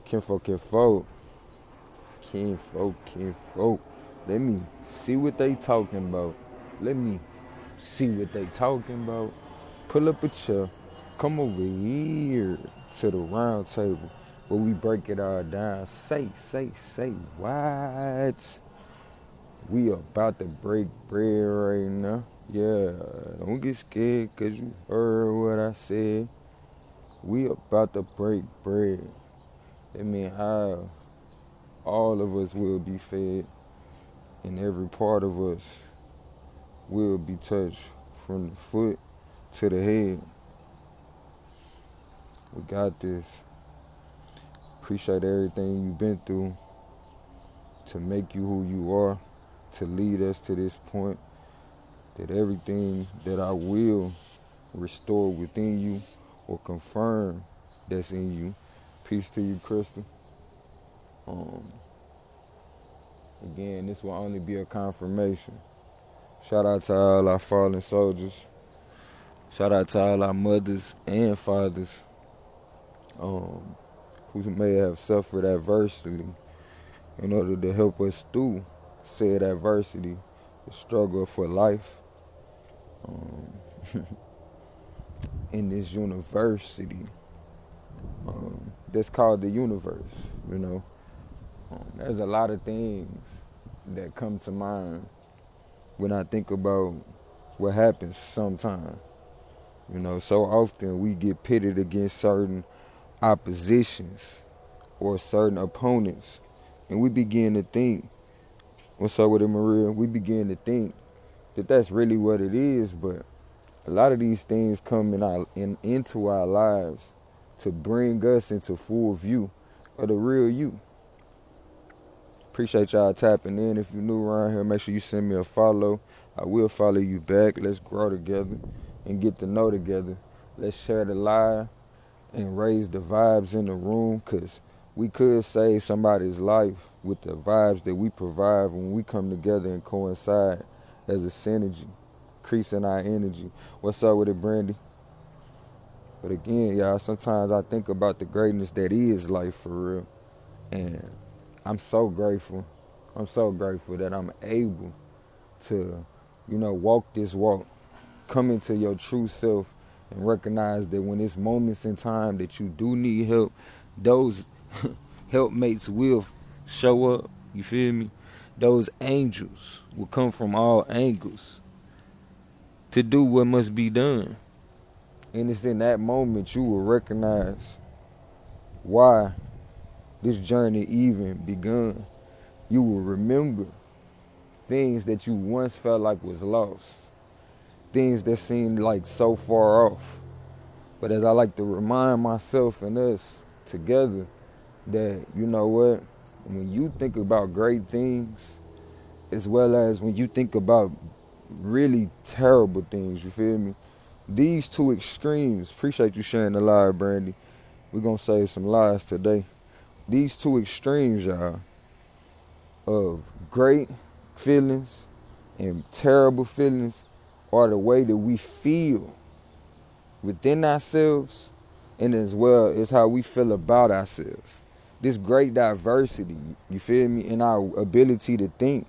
Kinfolk. Kinfolk. Let me see what they talking about. Let me see what they talking about. Pull up a chair. Come over here to the round table where we break it all down. Say what? We about to break bread right now. Yeah, don't get scared cause you heard what I said. We about to break bread. That mean how all of us will be fed and every part of us will be touched from the foot to the head. We got this. Appreciate everything you've been through to make you who you are, to lead us to this point. That everything that I will restore within you or confirm that's in you. Peace to you, Crystal. Again, this will only be a confirmation. Shout out to all our fallen soldiers. Shout out to all our mothers and fathers who may have suffered adversity in order to help us through said adversity, the struggle for life in this university that's called the universe, you know. There's a lot of things that come to mind when I think about what happens sometimes. You know, so often we get pitted against certain oppositions or certain opponents, and we begin to think, what's up with it, Maria? We begin to think that that's really what it is, but a lot of these things come into our lives to bring us into full view of the real you. Appreciate y'all tapping in. If you're new around here, make sure you send me a follow. I will follow you back. Let's grow together and get to know together. Let's share the live and raise the vibes in the room, because we could save somebody's life with the vibes that we provide when we come together and coincide as a synergy, increasing our energy. What's up with it, Brandy? But again, y'all, sometimes I think about the greatness that is life for real. And I'm so grateful. I'm so grateful that I'm able to, walk this walk, come into your true self, and recognize that when it's moments in time that you do need help, those helpmates will show up, you feel me? Those angels will come from all angles to do what must be done. And it's in that moment you will recognize why this journey even begun. You will remember things that you once felt like was lost. Things that seemed like so far off. But as I like to remind myself and us together that, you know what, when you think about great things, as well as when you think about really terrible things, you feel me? These two extremes, appreciate you sharing the live, Brandy. We're going to save some lives today. These two extremes, y'all, of great feelings and terrible feelings are the way that we feel within ourselves, and as well as how we feel about ourselves. This great diversity, you feel me, in our ability to think,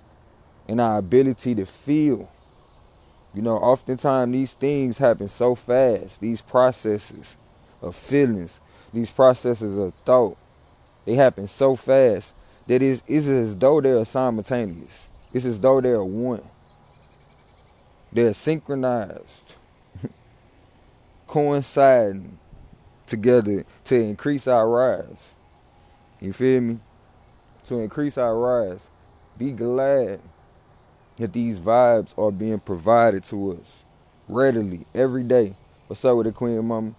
in our ability to feel. Oftentimes these things happen so fast, these processes of feelings, these processes of thought, they happen so fast that it's as though they're simultaneous. It's as though they're one. They're synchronized, coinciding together to increase our rise. You feel me? To increase our rise. Be glad that these vibes are being provided to us readily every day. What's up with it, Queen Mama?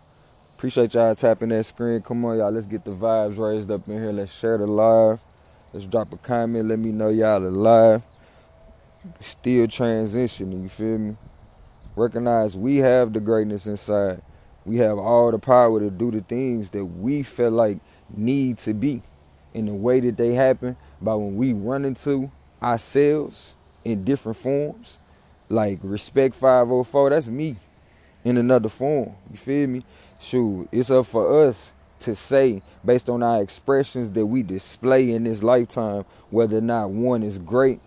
Appreciate y'all tapping that screen. Come on, y'all. Let's get the vibes raised up in here. Let's share the live. Let's drop a comment. Let me know y'all alive. Still transitioning, you feel me? Recognize we have the greatness inside. We have all the power to do the things that we feel like need to be in the way that they happen. But when we run into ourselves in different forms, like Respect 504, that's me in another form. You feel me? Shoot, it's up for us to say based on our expressions that we display in this lifetime, whether or not one is great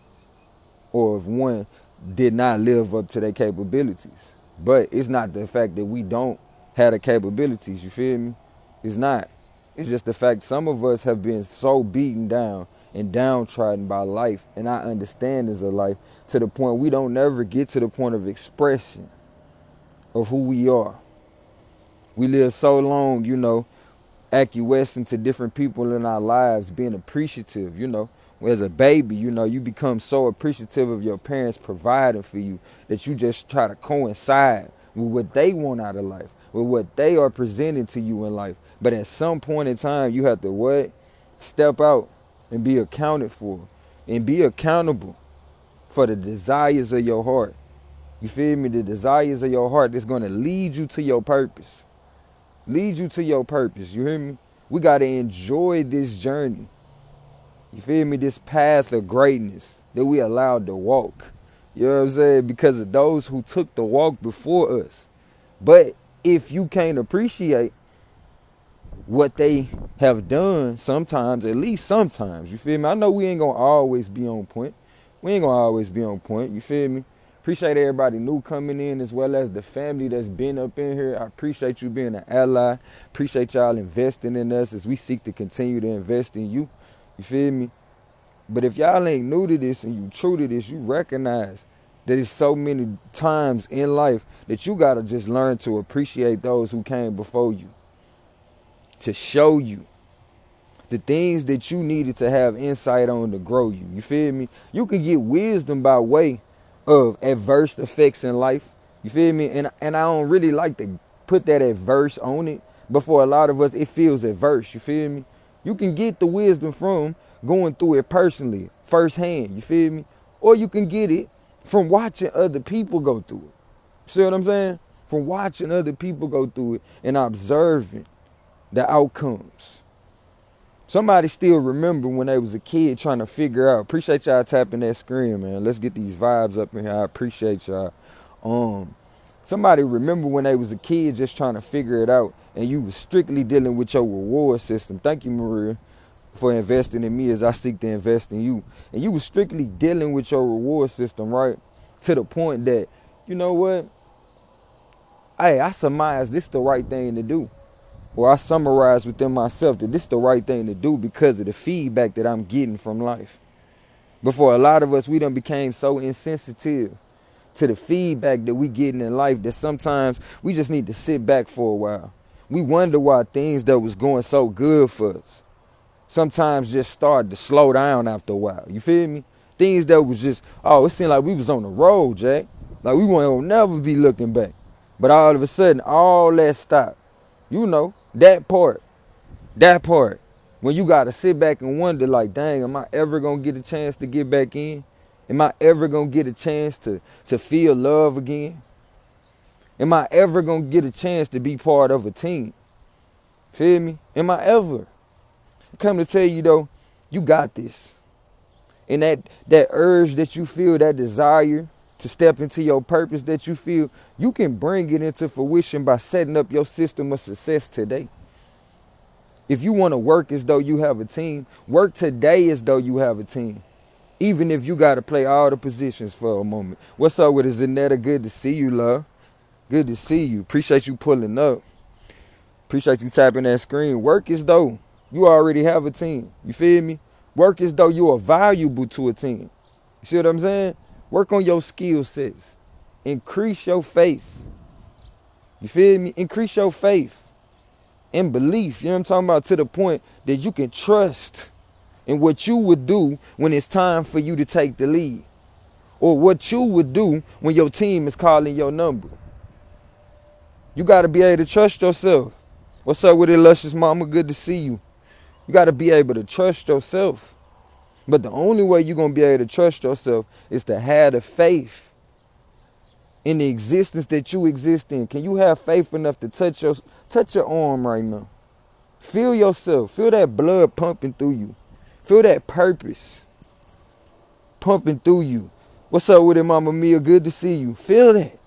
or if one did not live up to their capabilities. But it's not the fact that we don't have the capabilities, you feel me? It's not. It's just the fact some of us have been so beaten down and downtrodden by life and our understandings of life to the point we don't never get to the point of expression of who we are. We live so long, acquiescing to different people in our lives, being appreciative, As a baby, you become so appreciative of your parents providing for you that you just try to coincide with what they want out of life, with what they are presenting to you in life. But at some point in time, you have to what? Step out and be accounted for and be accountable for the desires of your heart. You feel me? The desires of your heart is going to lead you to your purpose. Lead you to your purpose. You hear me? We got to enjoy this journey. You feel me? This path of greatness that we allowed to walk. You know what I'm saying? Because of those who took the walk before us. But if you can't appreciate what they have done sometimes, at least sometimes, you feel me? I know we ain't going to always be on point. We ain't going to always be on point. You feel me? Appreciate everybody new coming in as well as the family that's been up in here. I appreciate you being an ally. Appreciate y'all investing in us as we seek to continue to invest in you. You feel me? But if y'all ain't new to this and you true to this, you recognize that it's so many times in life that you got to just learn to appreciate those who came before you. To show you the things that you needed to have insight on to grow you. You feel me? You can get wisdom by way of adverse effects in life. You feel me? And I don't really like to put that adverse on it. But for a lot of us, it feels adverse. You feel me? You can get the wisdom from going through it personally, firsthand. You feel me? Or you can get it from watching other people go through it. See what I'm saying? From watching other people go through it and observing the outcomes. Somebody still remember when they was a kid trying to figure out. Appreciate y'all tapping that screen, man. Let's get these vibes up in here. I appreciate y'all. Somebody remember when they was a kid just trying to figure it out and you was strictly dealing with your reward system. Thank you, Maria, for investing in me as I seek to invest in you. And you was strictly dealing with your reward system, right? To the point that, you know what? Hey, I surmise this the right thing to do. Or I summarize within myself that this is the right thing to do because of the feedback that I'm getting from life. But for a lot of us, we done became so insensitive to the feedback that we getting in life that sometimes we just need to sit back for a while. We wonder why things that was going so good for us sometimes just started to slow down after a while. You feel me? Things that was just, it seemed like we was on the road, Jack. Like we won't never be looking back. But all of a sudden, all that stopped. You know, that part, when you got to sit back and wonder like, dang, am I ever going to get a chance to get back in? Am I ever going to get a chance to feel love again? Am I ever going to get a chance to be part of a team? Feel me? Am I ever? I come to tell you though, you got this. And that urge that you feel, that desire to step into your purpose that you feel, you can bring it into fruition by setting up your system of success today. If you want to work as though you have a team, work today as though you have a team. Even if you got to play all the positions for a moment. What's up with it, Zanetta? Good to see you, love. Good to see you. Appreciate you pulling up. Appreciate you tapping that screen. Work as though you already have a team. You feel me? Work as though you are valuable to a team. You see what I'm saying? Work on your skill sets. Increase your faith. You feel me? Increase your faith and belief. You know what I'm talking about? To the point that you can trust in what you would do when it's time for you to take the lead. Or what you would do when your team is calling your number. You got to be able to trust yourself. What's up with it, Luscious Mama? Good to see you. You got to be able to trust yourself. But the only way you're going to be able to trust yourself is to have the faith in the existence that you exist in. Can you have faith enough to touch your arm right now? Feel yourself. Feel that blood pumping through you. Feel that purpose pumping through you. What's up with it, Mama Mia? Good to see you. Feel that.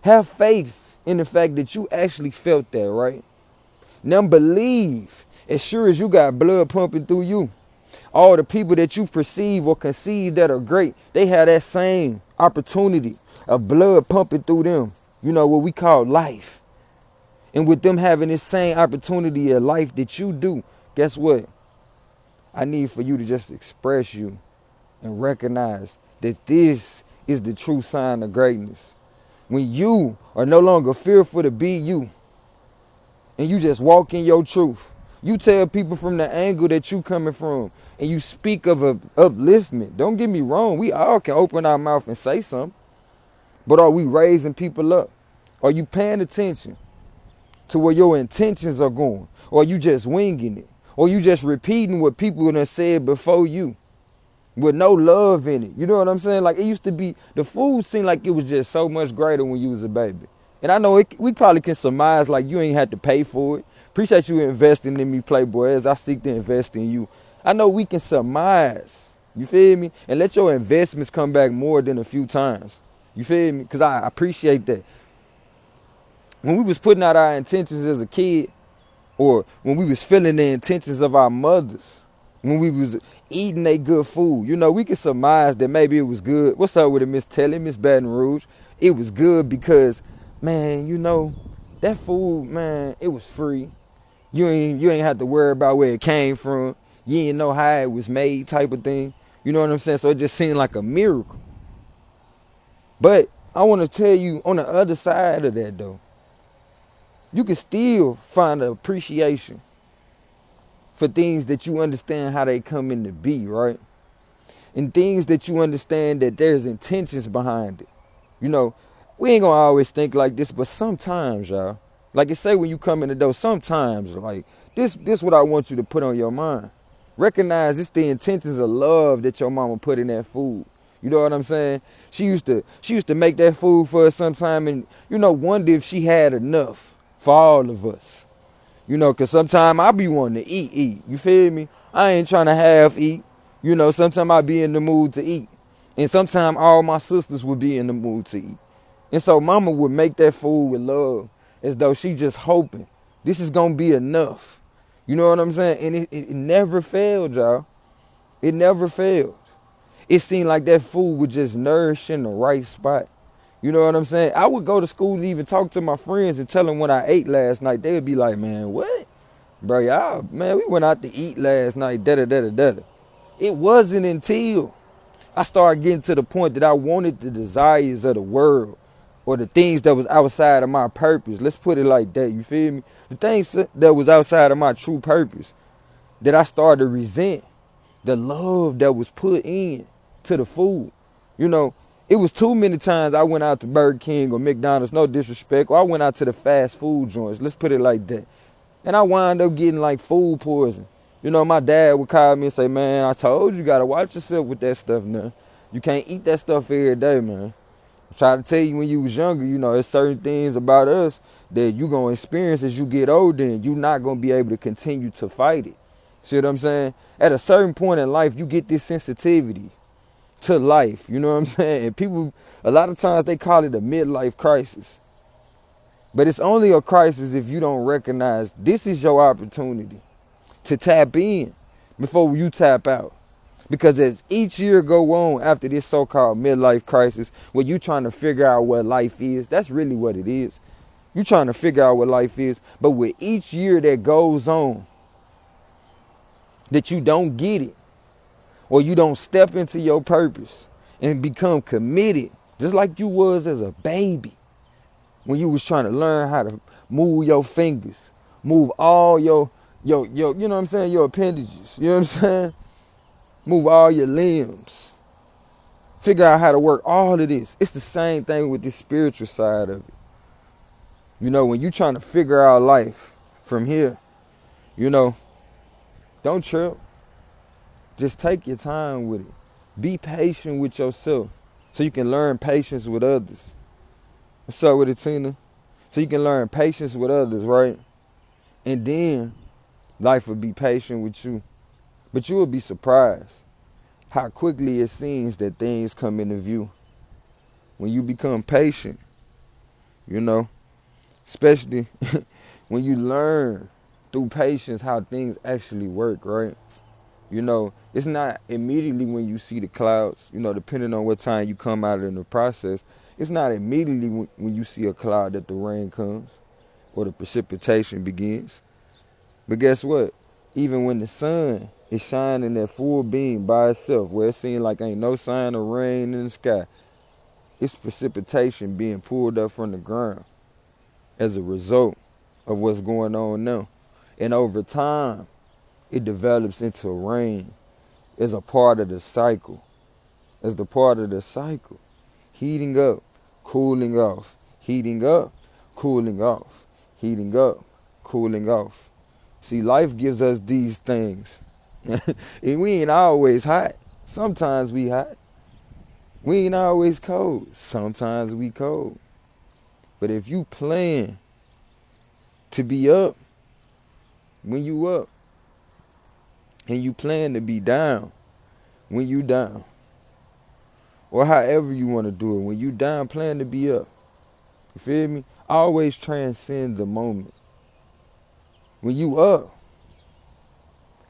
Have faith in the fact that you actually felt that, right? Them believe as sure as you got blood pumping through you. All the people that you perceive or conceive that are great, they have that same opportunity of blood pumping through them. You know, what we call life. And with them having this same opportunity of life that you do, guess what? I need for you to just express you and recognize that this is the true sign of greatness. When you are no longer fearful to be you and you just walk in your truth. You tell people from the angle that you coming from and you speak of a upliftment. Don't get me wrong. We all can open our mouth and say something. But are we raising people up? Are you paying attention to where your intentions are going? Or are you just winging it? Or you just repeating what people have said before you with no love in it? You know what I'm saying? Like, it used to be, the food seemed like it was just so much greater when you was a baby. And I know we probably can surmise like you ain't had to pay for it. Appreciate you investing in me, Playboy, as I seek to invest in you. I know we can surmise, you feel me? And let your investments come back more than a few times. You feel me? Because I appreciate that. When we was putting out our intentions as a kid, or when we was feeling the intentions of our mothers, when we was eating a good food, you know, we could surmise that maybe it was good. What's up with it, Miss Telly, Miss Baton Rouge? It was good because, man, you know, that food, man, it was free. You ain't have to worry about where it came from. You ain't know how it was made type of thing. You know what I'm saying? So it just seemed like a miracle. But I want to tell you on the other side of that, though, you can still find an appreciation for things that you understand how they come into be, right? And things that you understand that there's intentions behind it. You know, we ain't gonna always think like this, but sometimes, y'all, like you say when you come in the door, sometimes, like, this what I want you to put on your mind. Recognize it's the intentions of love that your mama put in that food. You know what I'm saying? She used to make that food for us sometime and, you know, wonder if she had enough for all of us. You know, because sometimes I be wanting to eat. You feel me? I ain't trying to half eat. You know, sometimes I be in the mood to eat. And sometimes all my sisters would be in the mood to eat. And so mama would make that food with love as though she just hoping this is going to be enough. You know what I'm saying? And it never failed, y'all. It never failed. It seemed like that food would just nourish in the right spot. You know what I'm saying? I would go to school and even talk to my friends and tell them what I ate last night. They would be like, man, what? Bro, y'all, man, we went out to eat last night, da-da-da-da-da. It wasn't until I started getting to the point that I wanted the desires of the world or the things that was outside of my purpose. Let's put it like that, you feel me? The things that was outside of my true purpose that I started to resent the love that was put in to the food. You know, it was too many times I went out to Burger King or McDonald's, no disrespect, or I went out to the fast food joints, let's put it like that. And I wound up getting like food poison. You know, my dad would call me and say, man, I told you, gotta watch yourself with that stuff now. You can't eat that stuff every day, man. I tried to tell you when you was younger, you know, there's certain things about us that you gonna experience as you get older and you're not gonna be able to continue to fight it. See what I'm saying? At a certain point in life, you get this sensitivity to life. You know what I'm saying? And people, a lot of times they call it a midlife crisis. But it's only a crisis if you don't recognize this is your opportunity to tap in before you tap out. Because as each year go on after this so-called midlife crisis, where you trying to figure out what life is, that's really what it is. You trying to figure out what life is. But with each year that goes on, that you don't get it, or you don't step into your purpose and become committed, just like you was as a baby, when you was trying to learn how to move your fingers, move all your you know what I'm saying, your appendages, you know what I'm saying? Move all your limbs. Figure out how to work all of this. It's the same thing with the spiritual side of it. You know, when you trying to figure out life from here, you know, don't trip. Just take your time with it. Be patient with yourself so you can learn patience with others. What's up with it, Tina? So you can learn patience with others, right? And then life will be patient with you. But you will be surprised how quickly it seems that things come into view when you become patient, you know, especially when you learn through patience how things actually work, right? You know, it's not immediately when you see the clouds, you know, depending on what time you come out in the process, it's not immediately when you see a cloud that the rain comes or the precipitation begins. But guess what? Even when the sun is shining at full beam by itself, where it seems like ain't no sign of rain in the sky, it's precipitation being pulled up from the ground as a result of what's going on now. And over time, it develops into rain as a part of the cycle. As the part of the cycle. Heating up, cooling off. Heating up, cooling off. Heating up, cooling off. See, life gives us these things. And we ain't always hot. Sometimes we hot. We ain't always cold. Sometimes we cold. But if you plan to be up when you up, and you plan to be down when you down, or however you want to do it, when you down, plan to be up. You feel me? Always transcend the moment. When you up,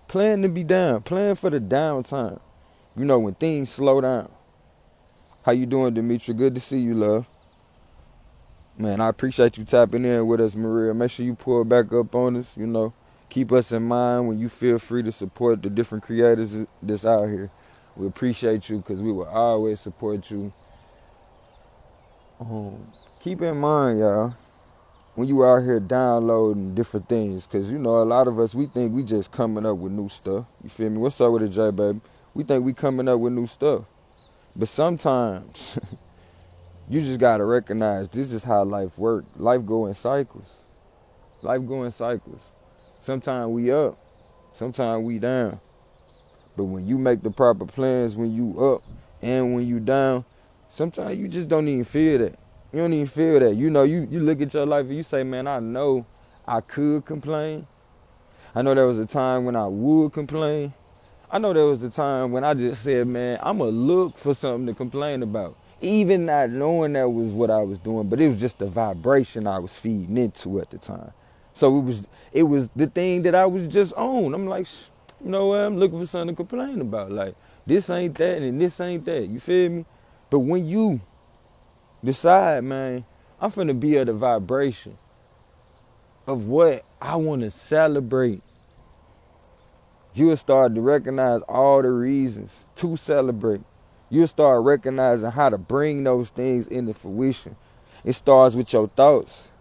plan to be down. Plan for the downtime. You know, when things slow down. How you doing, Demetri? Good to see you, love. Man, I appreciate you tapping in with us, Maria. Make sure you pull back up on us, you know. Keep us in mind when you feel free to support the different creators that's out here. We appreciate you because we will always support you. Keep in mind, y'all, when you out here downloading different things, because, you know, a lot of us, we think we just coming up with new stuff. You feel me? What's up with it, J, baby? We think we coming up with new stuff. But sometimes you just got to recognize this is how life works. Life go in cycles. Life go in cycles. Sometimes we up. Sometimes we down. But when you make the proper plans when you up and when you down, sometimes you just don't even feel that. You don't even feel that. You know, you look at your life and you say, man, I know I could complain. I know there was a time when I would complain. I know there was a time when I just said, man, I'm going to look for something to complain about. Even not knowing that was what I was doing, but it was just the vibration I was feeding into at the time. So it was the thing that I was just on. I'm like, you know what? I'm looking for something to complain about. Like, this ain't that and this ain't that. You feel me? But when you decide, man, I'm finna be at the vibration of what I want to celebrate, you'll start to recognize all the reasons to celebrate. You'll start recognizing how to bring those things into fruition. It starts with your thoughts.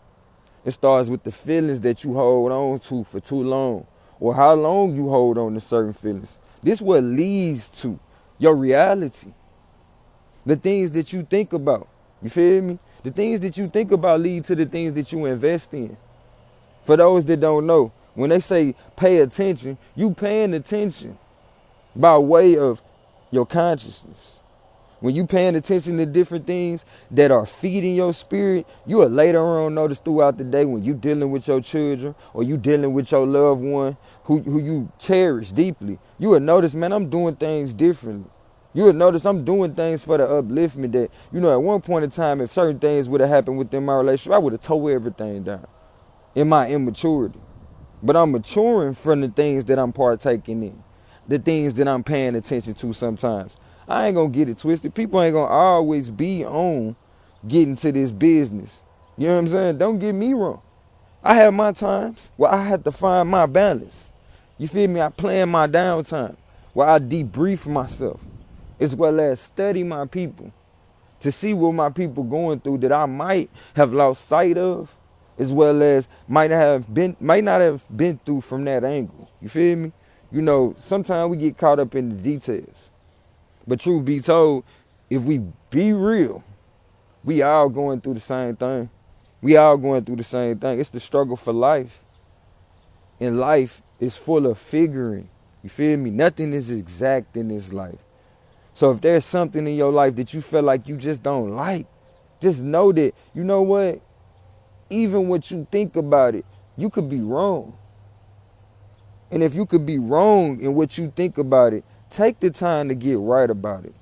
It starts with the feelings that you hold on to for too long, or how long you hold on to certain feelings. This what leads to your reality. The things that you think about. You feel me? The things that you think about lead to the things that you invest in. For those that don't know, when they say pay attention, you paying attention by way of your consciousness. When you paying attention to different things that are feeding your spirit, you will later on notice throughout the day when you dealing with your children or you dealing with your loved one who you cherish deeply, you will notice, man, I'm doing things differently. You will notice I'm doing things for the upliftment that, you know, at one point in time, if certain things would have happened within my relationship, I would have tore everything down in my immaturity. But I'm maturing from the things that I'm partaking in, the things that I'm paying attention to sometimes. I ain't gonna get it twisted. People ain't gonna always be on getting to this business. You know what I'm saying? Don't get me wrong. I have my times where I had to find my balance. You feel me? I plan my downtime where I debrief myself as well as study my people to see what my people going through that I might have lost sight of, as well as might not have been through from that angle. You feel me? You know, sometimes we get caught up in the details. But truth be told, if we be real, we all going through the same thing. We all going through the same thing. It's the struggle for life. And life is full of figuring. You feel me? Nothing is exact in this life. So if there's something in your life that you feel like you just don't like, just know that, you know what? Even what you think about it, you could be wrong. And if you could be wrong in what you think about it, take the time to get right about it.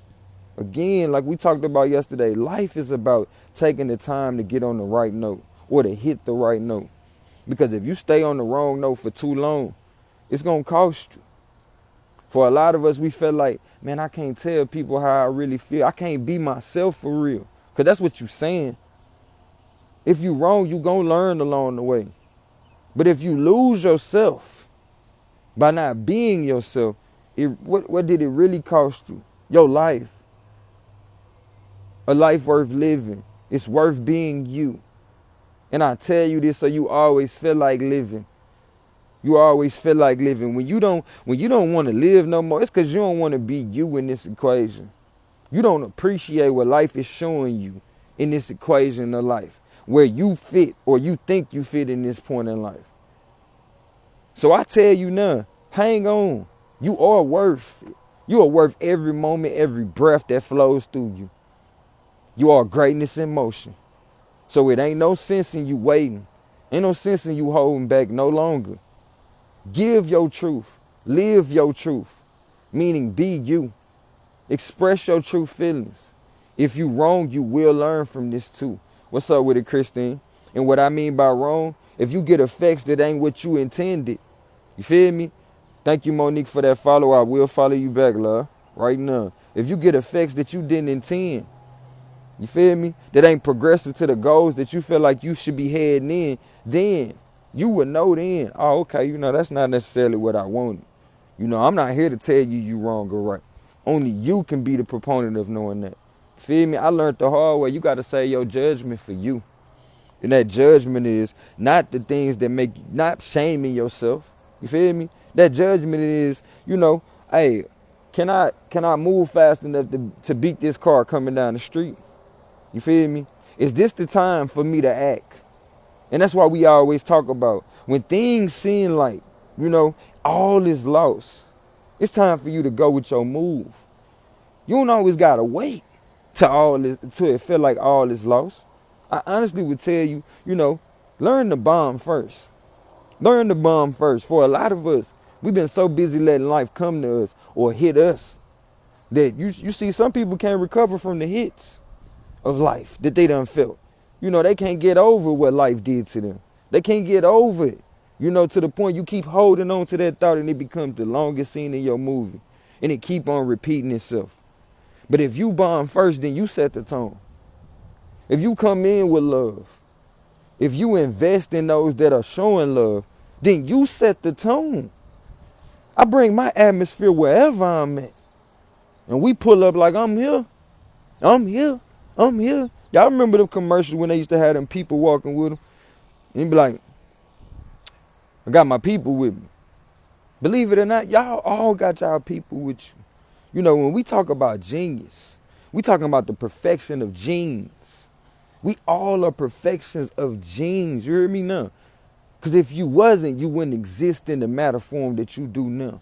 Again, like we talked about yesterday, life is about taking the time to get on the right note or to hit the right note. Because if you stay on the wrong note for too long, it's going to cost you. For a lot of us, we feel like, man, I can't tell people how I really feel. I can't be myself for real. Because that's what you're saying. If you wrong, you going to learn along the way. But if you lose yourself by not being yourself, what did it really cost you? Your life. A life worth living. It's worth being you. And I tell you this so you always feel like living. You always feel like living. When you don't want to live no more, it's because you don't want to be you in this equation. You don't appreciate what life is showing you in this equation of life, where you fit or you think you fit in this point in life. So I tell you now, hang on. You are worth it. You are worth every moment, every breath that flows through you. You are greatness in motion. So it ain't no sense in you waiting. Ain't no sense in you holding back no longer. Give your truth. Live your truth. Meaning be you. Express your true feelings. If you wrong, you will learn from this too. What's up with it, Christine? And what I mean by wrong, if you get effects that ain't what you intended, you feel me? Thank you, Monique, for that follow. I will follow you back, love, right now. If you get effects that you didn't intend, you feel me? That ain't progressive to the goals that you feel like you should be heading in, then you would know then, oh, okay, that's not necessarily what I wanted. I'm not here to tell you wrong or right. Only you can be the proponent of knowing that. Feel me? I learned the hard way. You got to say your judgment for you. And that judgment is not the things that make you, not shaming yourself. You feel me? That judgment is, hey, can I move fast enough to beat this car coming down the street? You feel me? Is this the time for me to act? And that's why we always talk about when things seem like, all is lost. It's time for you to go with your move. You don't always gotta wait till it feel like all is lost. I honestly would tell you, learn to bomb first. Learn to bomb first. For a lot of us, we've been so busy letting life come to us or hit us that you see some people can't recover from the hits of life that they done felt. They can't get over what life did to them. They can't get over it. To the point you keep holding on to that thought and it becomes the longest scene in your movie. And it keep on repeating itself. But if you bomb first, then you set the tone. If you come in with love, if you invest in those that are showing love, then you set the tone. I bring my atmosphere wherever I'm at. And we pull up like, I'm here. I'm here. I'm here. Y'all remember them commercials when they used to have them people walking with them? And he'd be like, I got my people with me. Believe it or not, y'all all got y'all people with you. When we talk about genius, we talking about the perfection of genes. We all are perfections of genes. You hear me now? Because if you wasn't, you wouldn't exist in the matter form that you do now.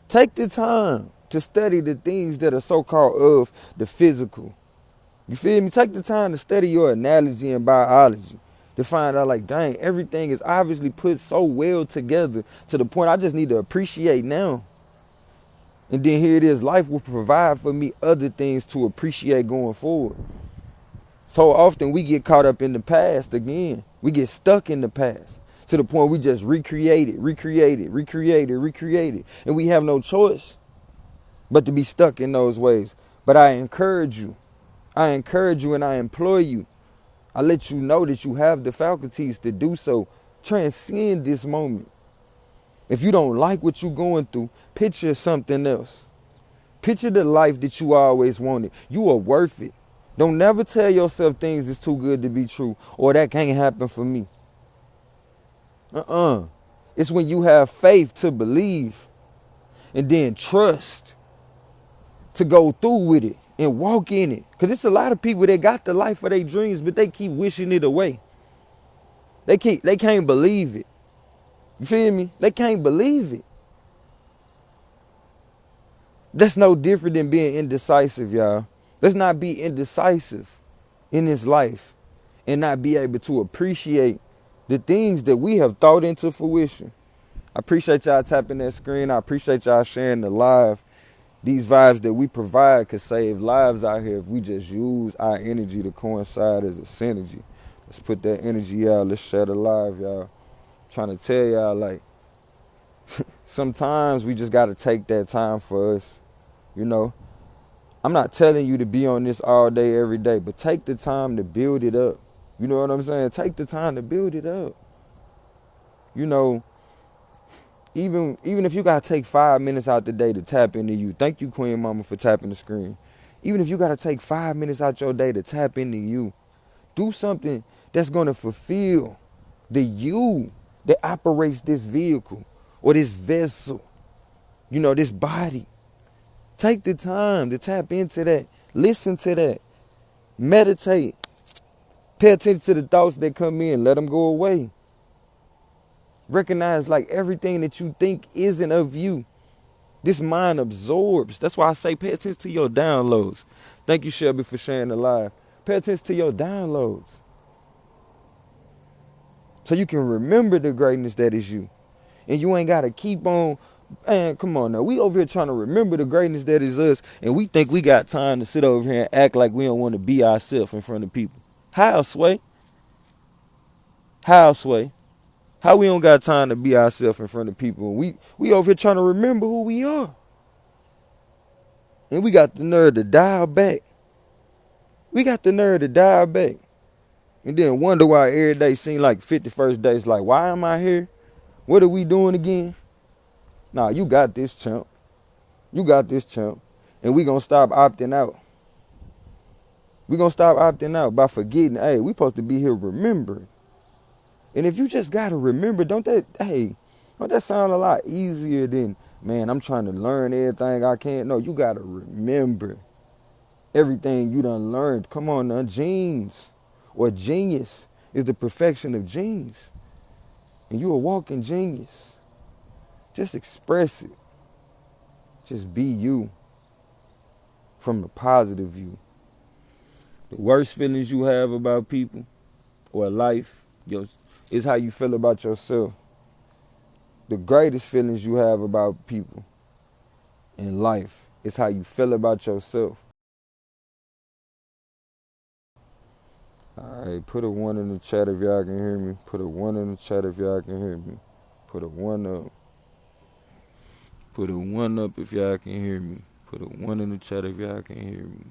Take the time to study the things that are so-called of the physical. You feel me? Take the time to study your analogy and biology to find out like, dang, everything is obviously put so well together to the point I just need to appreciate now. And then here it is, life will provide for me other things to appreciate going forward. So often we get caught up in the past again. We get stuck in the past to the point we just recreate it. And we have no choice but to be stuck in those ways. But I encourage you and I implore you. I let you know that you have the faculties to do so. Transcend this moment. If you don't like what you're going through, picture something else. Picture the life that you always wanted. You are worth it. Don't never tell yourself things is too good to be true or that can't happen for me. It's when you have faith to believe and then trust to go through with it and walk in it. Because it's a lot of people that got the life of their dreams, but they keep wishing it away. They can't believe it. You feel me? They can't believe it. That's no different than being indecisive, y'all. Let's not be indecisive in this life and not be able to appreciate the things that we have thought into fruition. I appreciate y'all tapping that screen. I appreciate y'all sharing the live. These vibes that we provide could save lives out here if we just use our energy to coincide as a synergy. Let's put that energy out. Let's share the live, y'all. I'm trying to tell y'all, like, sometimes we just got to take that time for us. You know, I'm not telling you to be on this all day, every day, but take the time to build it up. You know what I'm saying? Take the time to build it up. You know, even if you got to take 5 minutes out the day to tap into you. Thank you, Queen Mama, for tapping the screen. Even if you got to take 5 minutes out your day to tap into you. Do something that's going to fulfill the you that operates this vehicle or this vessel, you know, this body. Take the time to tap into that. Listen to that. Meditate. Pay attention to the thoughts that come in. Let them go away. Recognize like everything that you think isn't of you. This mind absorbs. That's why I say pay attention to your downloads. Thank you, Shelby, for sharing the live. Pay attention to your downloads. So you can remember the greatness that is you. And you ain't got to keep on, man, come on now. We over here trying to remember the greatness that is us, and we think we got time to sit over here and act like we don't want to be ourselves in front of people. How, Sway? How, Sway? How we don't got time to be ourselves in front of people? We over here trying to remember who we are. And we got the nerve to dial back. We got the nerve to dial back. And then wonder why every day seem like 51st days. Like, why am I here? What are we doing again? Nah, you got this, champ. You got this, champ. And we gonna stop opting out. We gonna stop opting out by forgetting, hey, we supposed to be here remembering. And if you just gotta remember, don't that sound a lot easier than, man, I'm trying to learn everything I can? No, you gotta remember everything you done learned. Come on now, genes or genius is the perfection of genes. And you a walking genius. Just express it. Just be you from the positive view. The worst feelings you have about people or life is how you feel about yourself. The greatest feelings you have about people in life is how you feel about yourself. All right, put a 1 in the chat if y'all can hear me. Put a 1 in the chat if y'all can hear me. Put a 1 up. Put a 1 up if y'all can hear me. Put a 1 in the chat if y'all can hear me.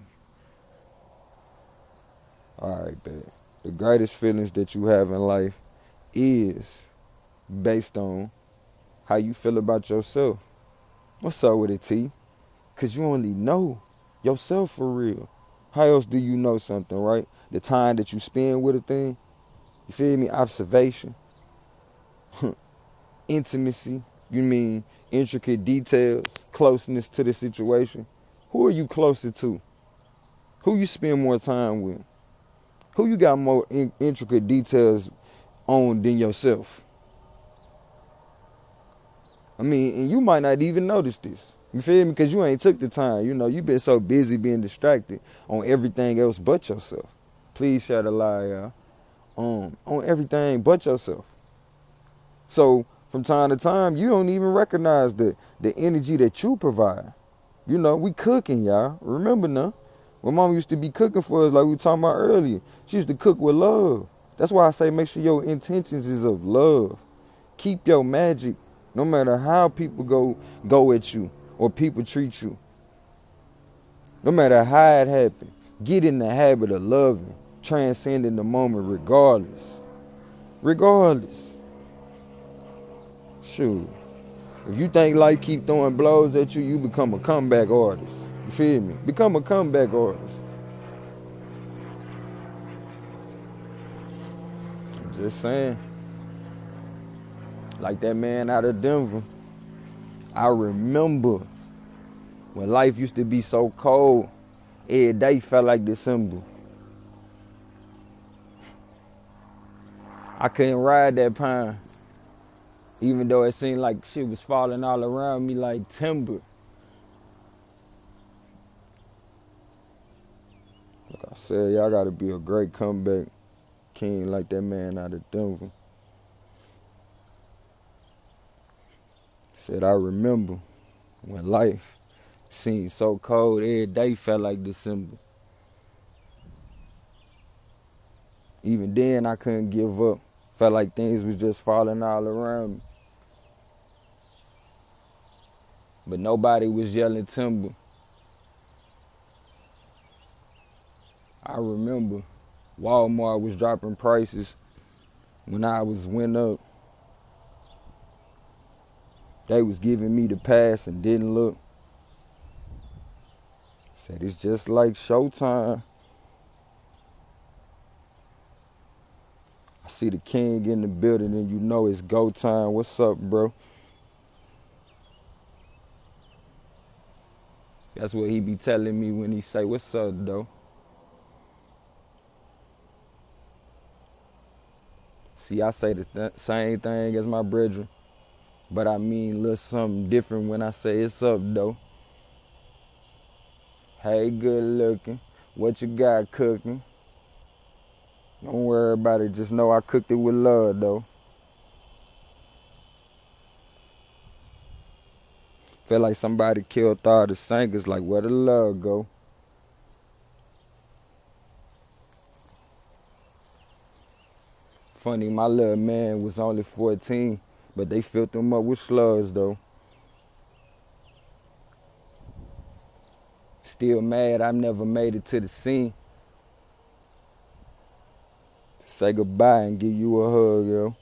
All right, babe. The greatest feelings that you have in life is based on how you feel about yourself. What's up with it, T? Because you only know yourself for real. How else do you know something, right? The time that you spend with a thing. You feel me? Observation. Intimacy. You mean intricate details, closeness to the situation. Who are you closer to? Who you spend more time with? Who you got more intricate details on than yourself? I mean, and you might not even notice this. You feel me? Because you ain't took the time. You know, you been so busy being distracted on everything else but yourself. Please share the lie, y'all. On everything but yourself. So from time to time, you don't even recognize the energy that you provide. You know, we cooking, y'all. Remember now, when mama used to be cooking for us like we were talking about earlier. She used to cook with love. That's why I say make sure your intentions is of love. Keep your magic no matter how people go at you or people treat you. No matter how it happened. Get in the habit of loving, transcending the moment regardless. Regardless. Shoot. If you think life keep throwing blows at you, you become a comeback artist. You feel me? Become a comeback artist. I'm just saying. Like that man out of Denver. I remember when life used to be so cold, every day felt like December. I couldn't ride that pine, even though it seemed like shit was falling all around me like timber. Like I said, y'all gotta be a great comeback king like that man out of Denver. Said I remember when life seemed so cold, every day felt like December. Even then, I couldn't give up. Felt like things was just falling all around me. But nobody was yelling timber. I remember Walmart was dropping prices when I went up. They was giving me the pass and didn't look. Said it's just like Showtime. I see the king in the building and you know it's go time. What's up, bro? That's what he be telling me when he say, what's up, though? See, I say the same thing as my brethren, but I mean a little something different when I say it's up, though. Hey, good looking. What you got cooking? Don't worry about it. Just know I cooked it with love, though. Feel like somebody killed all the singers. Like, where the love go? Funny, my little man was only 14, but they filled him up with slugs, though. Still mad I never made it to the scene. Say goodbye and give you a hug, yo.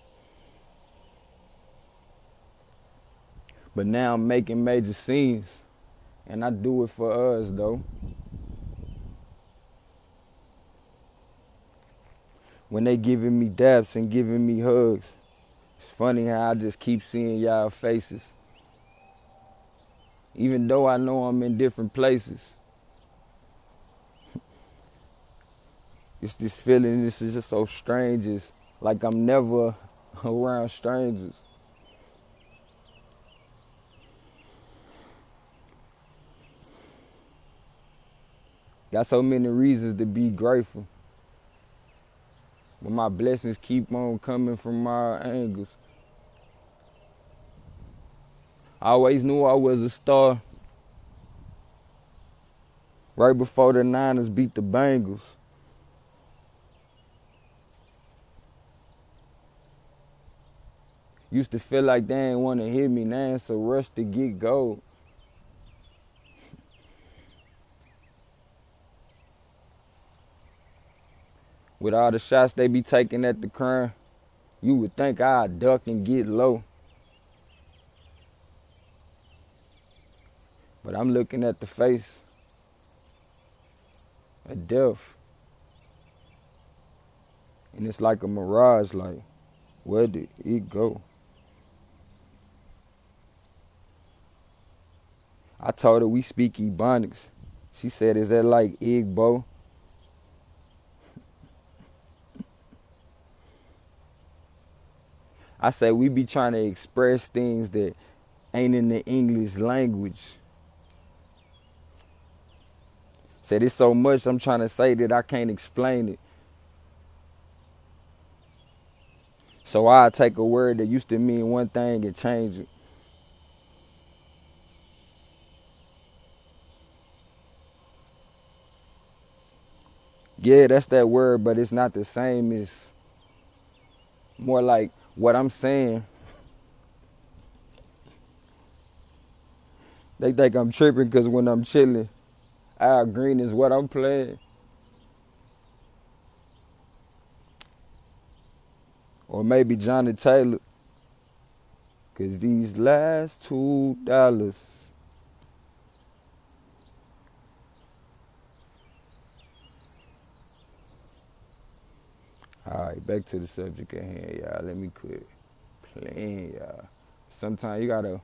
But now I'm making major scenes, and I do it for us, though. When they giving me daps and giving me hugs, it's funny how I just keep seeing y'all faces. Even though I know I'm in different places. It's this feeling, this is just so strange. It's like I'm never around strangers. Got so many reasons to be grateful. But my blessings keep on coming from all angles. I always knew I was a star. Right before the Niners beat the Bengals. Used to feel like they ain't want to hit me. Now it's a rush to get gold. With all the shots they be taking at the crime, you would think I'd duck and get low. But I'm looking at the face of death. And it's like a mirage, like, where did it go? I told her we speak Ebonics. She said, is that like Igbo? I said, we be trying to express things that ain't in the English language. Said it's so much I'm trying to say that I can't explain it. So I take a word that used to mean one thing and change it. Yeah, that's that word, but it's not the same as more like what I'm saying. They think I'm tripping because when I'm chilling, Al Green is what I'm playing. Or maybe Johnny Taylor. Because these last $2. All right, back to the subject at hand, y'all. Let me quit playing, y'all. Sometimes you gotta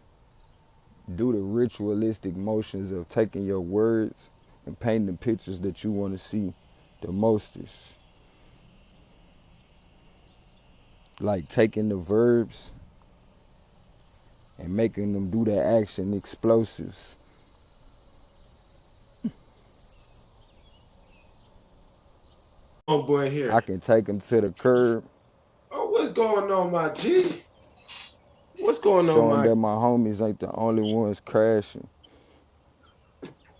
do the ritualistic motions of taking your words and painting the pictures that you want to see the mostest. Like taking the verbs and making them do the action explosives. Homeboy here. I can take them to the curb, Oh, what's going on, my G? What's going on, showing my? that my homies ain't the only ones crashing.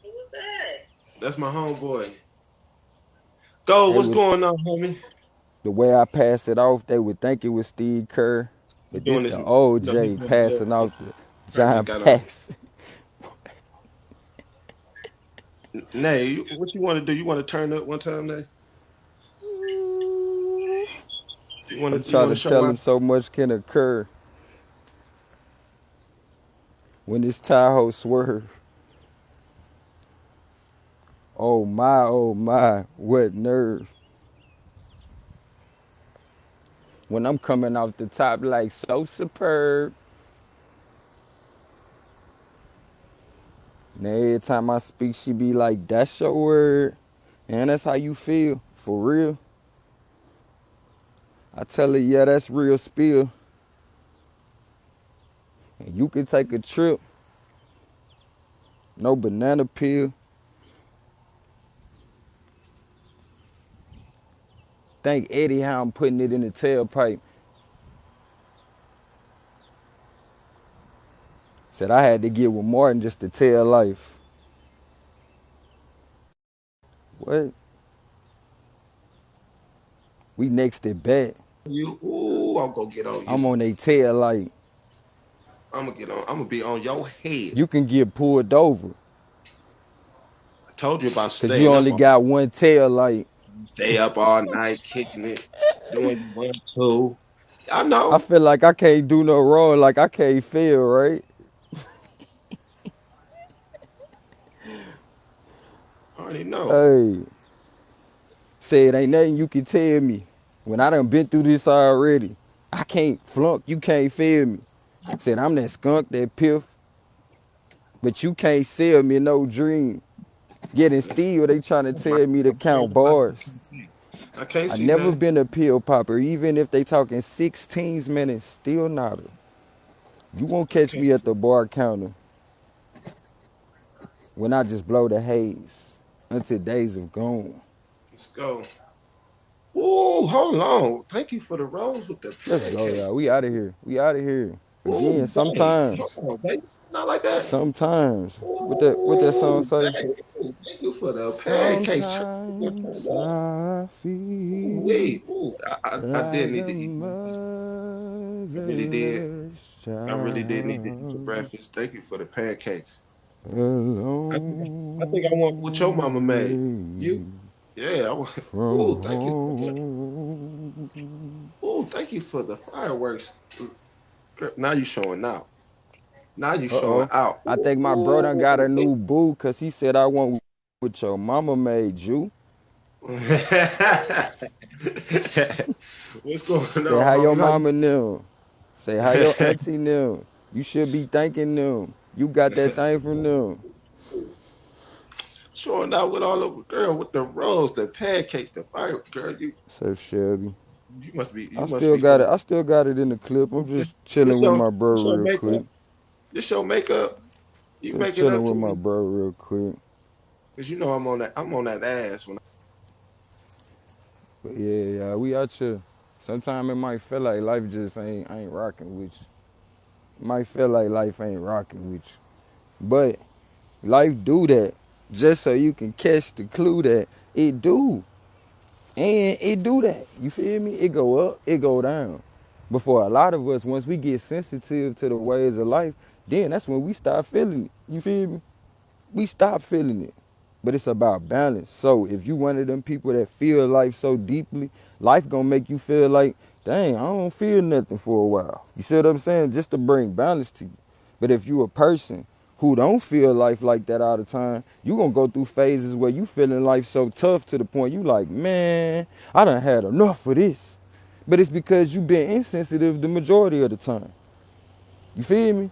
Who's that? That's my homeboy. Go, They what's was going on, homie? The way I passed it off, they would think it was Steve Kerr, He but this doing this. the You old know, he J doing the passing off the cracker John got on. Pax. Nay, what you want to do? You want to turn up one time, Nay? You want I'm to? You trying want to to show tell him out? so much can occur when this Tahoe swerve. Oh my, what nerve. When I'm coming off the top like so superb. Now every time I speak, she be like, that's your word. And that's how you feel, for real. I tell her, yeah, that's real spill. And you can take a trip, no banana peel. Thank Eddie how I'm putting it in the tailpipe. Said I had to get with Martin just to tell life. What? We next at bat. You? Ooh, I'm gonna get on I'm you. on a tail light. I'm gonna get on. I'm gonna be on your head. You can get pulled over. I told you about Cause you staying up only all got one tail light. stay up all night, kicking it, doing 1, 2. I I know. feel like I can't do no wrong, like I can't feel, right? I already know. Hey, said ain't nothing you can tell me. When I done been through this already, I can't flunk, you can't feel me. Said I'm that skunk, that piff, but you can't sell me no dream. Getting That's still, they trying to my, tell me to I'm count scared about bars. it. I can't I see never nothing. been a pill popper, even if they talking 16 minutes, still not a. You won't I catch can't me at see. the bar counter when I just blow the haze until days of gone. Let's go. Ooh, hold on. Thank you for the rose with the Let's go, pancake. y'all. We out of here. We out of here. Again, Ooh, dang. Hold sometimes, on, baby. Not like that. sometimes. What that song Ooh, say? dang. Ooh, thank you for the pancakes. Sometimes I feel Wait, ooh, I did like need a to eat breakfast. I really did. motherless I really did need to eat some child breakfast. Thank you for the pancakes. I think I want what your mama made. You, alone yeah. I want. from Ooh, thank you. home. Ooh, thank you for the fireworks. Girl, now you showing out. Now you showing Uh-oh. out. I think my bro done got a Ooh. new boo because he said I want what your mama made you. What's going Say on, how your homie? How you? mama knew. Say how your auntie knew. You should be thanking them. You got that thing from them. Showing out with all of girl with the rolls, the pancakes, the fire, girl. You Say Shelby. you must be you I must still be got it. feeling. I still got it in the clip. I'm This, just this chilling with your my bro this your real makeup. quick. This your makeup. You Just making chilling up to with my me bro real quick. because you know I'm on that. I'm on that ass when. But yeah, we out here. Sometimes it might feel like life just ain't rocking with you. It might feel like life ain't rocking with you. But life do that just so you can catch the clue that it do. And it do that. You feel me? It go up, it go down. But for a lot of us, once we get sensitive to the ways of life, then that's when we start feeling it. You feel me? We stop feeling it. But it's about balance. So if you one of them people that feel life so deeply, life gonna make you feel like, dang, I don't feel nothing for a while. You see what I'm saying? Just to bring balance to you. But if you a person who don't feel life like that all the time, you gonna go through phases where you feeling life so tough to the point you like, man, I done had enough of this. But it's because you been insensitive the majority of the time. You feel me?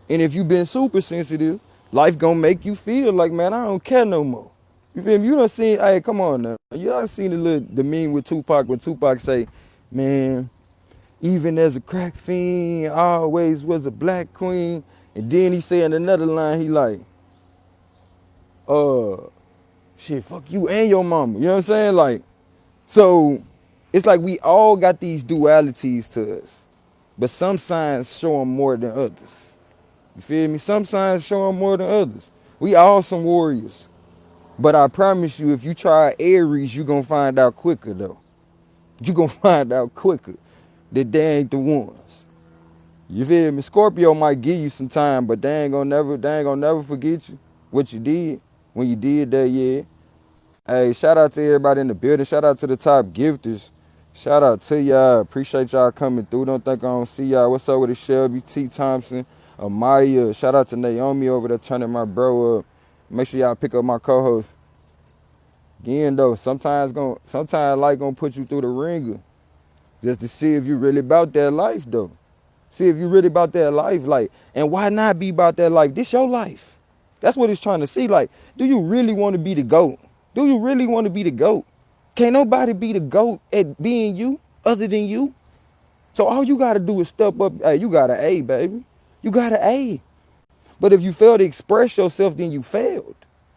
And if you been super sensitive, life gonna make you feel like, man, I don't care no more. You feel me? You done seen, hey, come on now. You done seen the meme with Tupac when Tupac say, man, even as a crack fiend, I always was a black queen. And then he say in another line, he like, uh, shit, fuck you and your mama. You know what I'm saying? Like, so it's like we all got these dualities to us. But some signs show them more than others. You feel me? Some signs show them more than others. We all some warriors. But I promise you, if you try Aries, you going to find out quicker, though. You gonna find out quicker that they ain't the ones. You feel me? Scorpio might give you some time, but they ain't gonna never forget you. What you did when you did that, yeah. Hey, shout out to everybody in the building. Shout out to the top gifters. Shout out to y'all. Appreciate y'all coming through. Don't think I don't see y'all. What's up with the Shelby, T. Thompson, Amaya. Shout out to Naomi over there turning my bro up. Make sure y'all pick up my co-host. Again though, sometimes life gonna put you through the ringer just to see if you really about that life though. See if you really about that life, like, and why not be about that life? This your life. That's what it's trying to see. Like, do you really want to be the GOAT? Do you really want to be the GOAT? Can't nobody be the GOAT at being you other than you. So all you gotta do is step up. Hey, you got an A, baby. You got an A. But if you fail to express yourself, then you failed.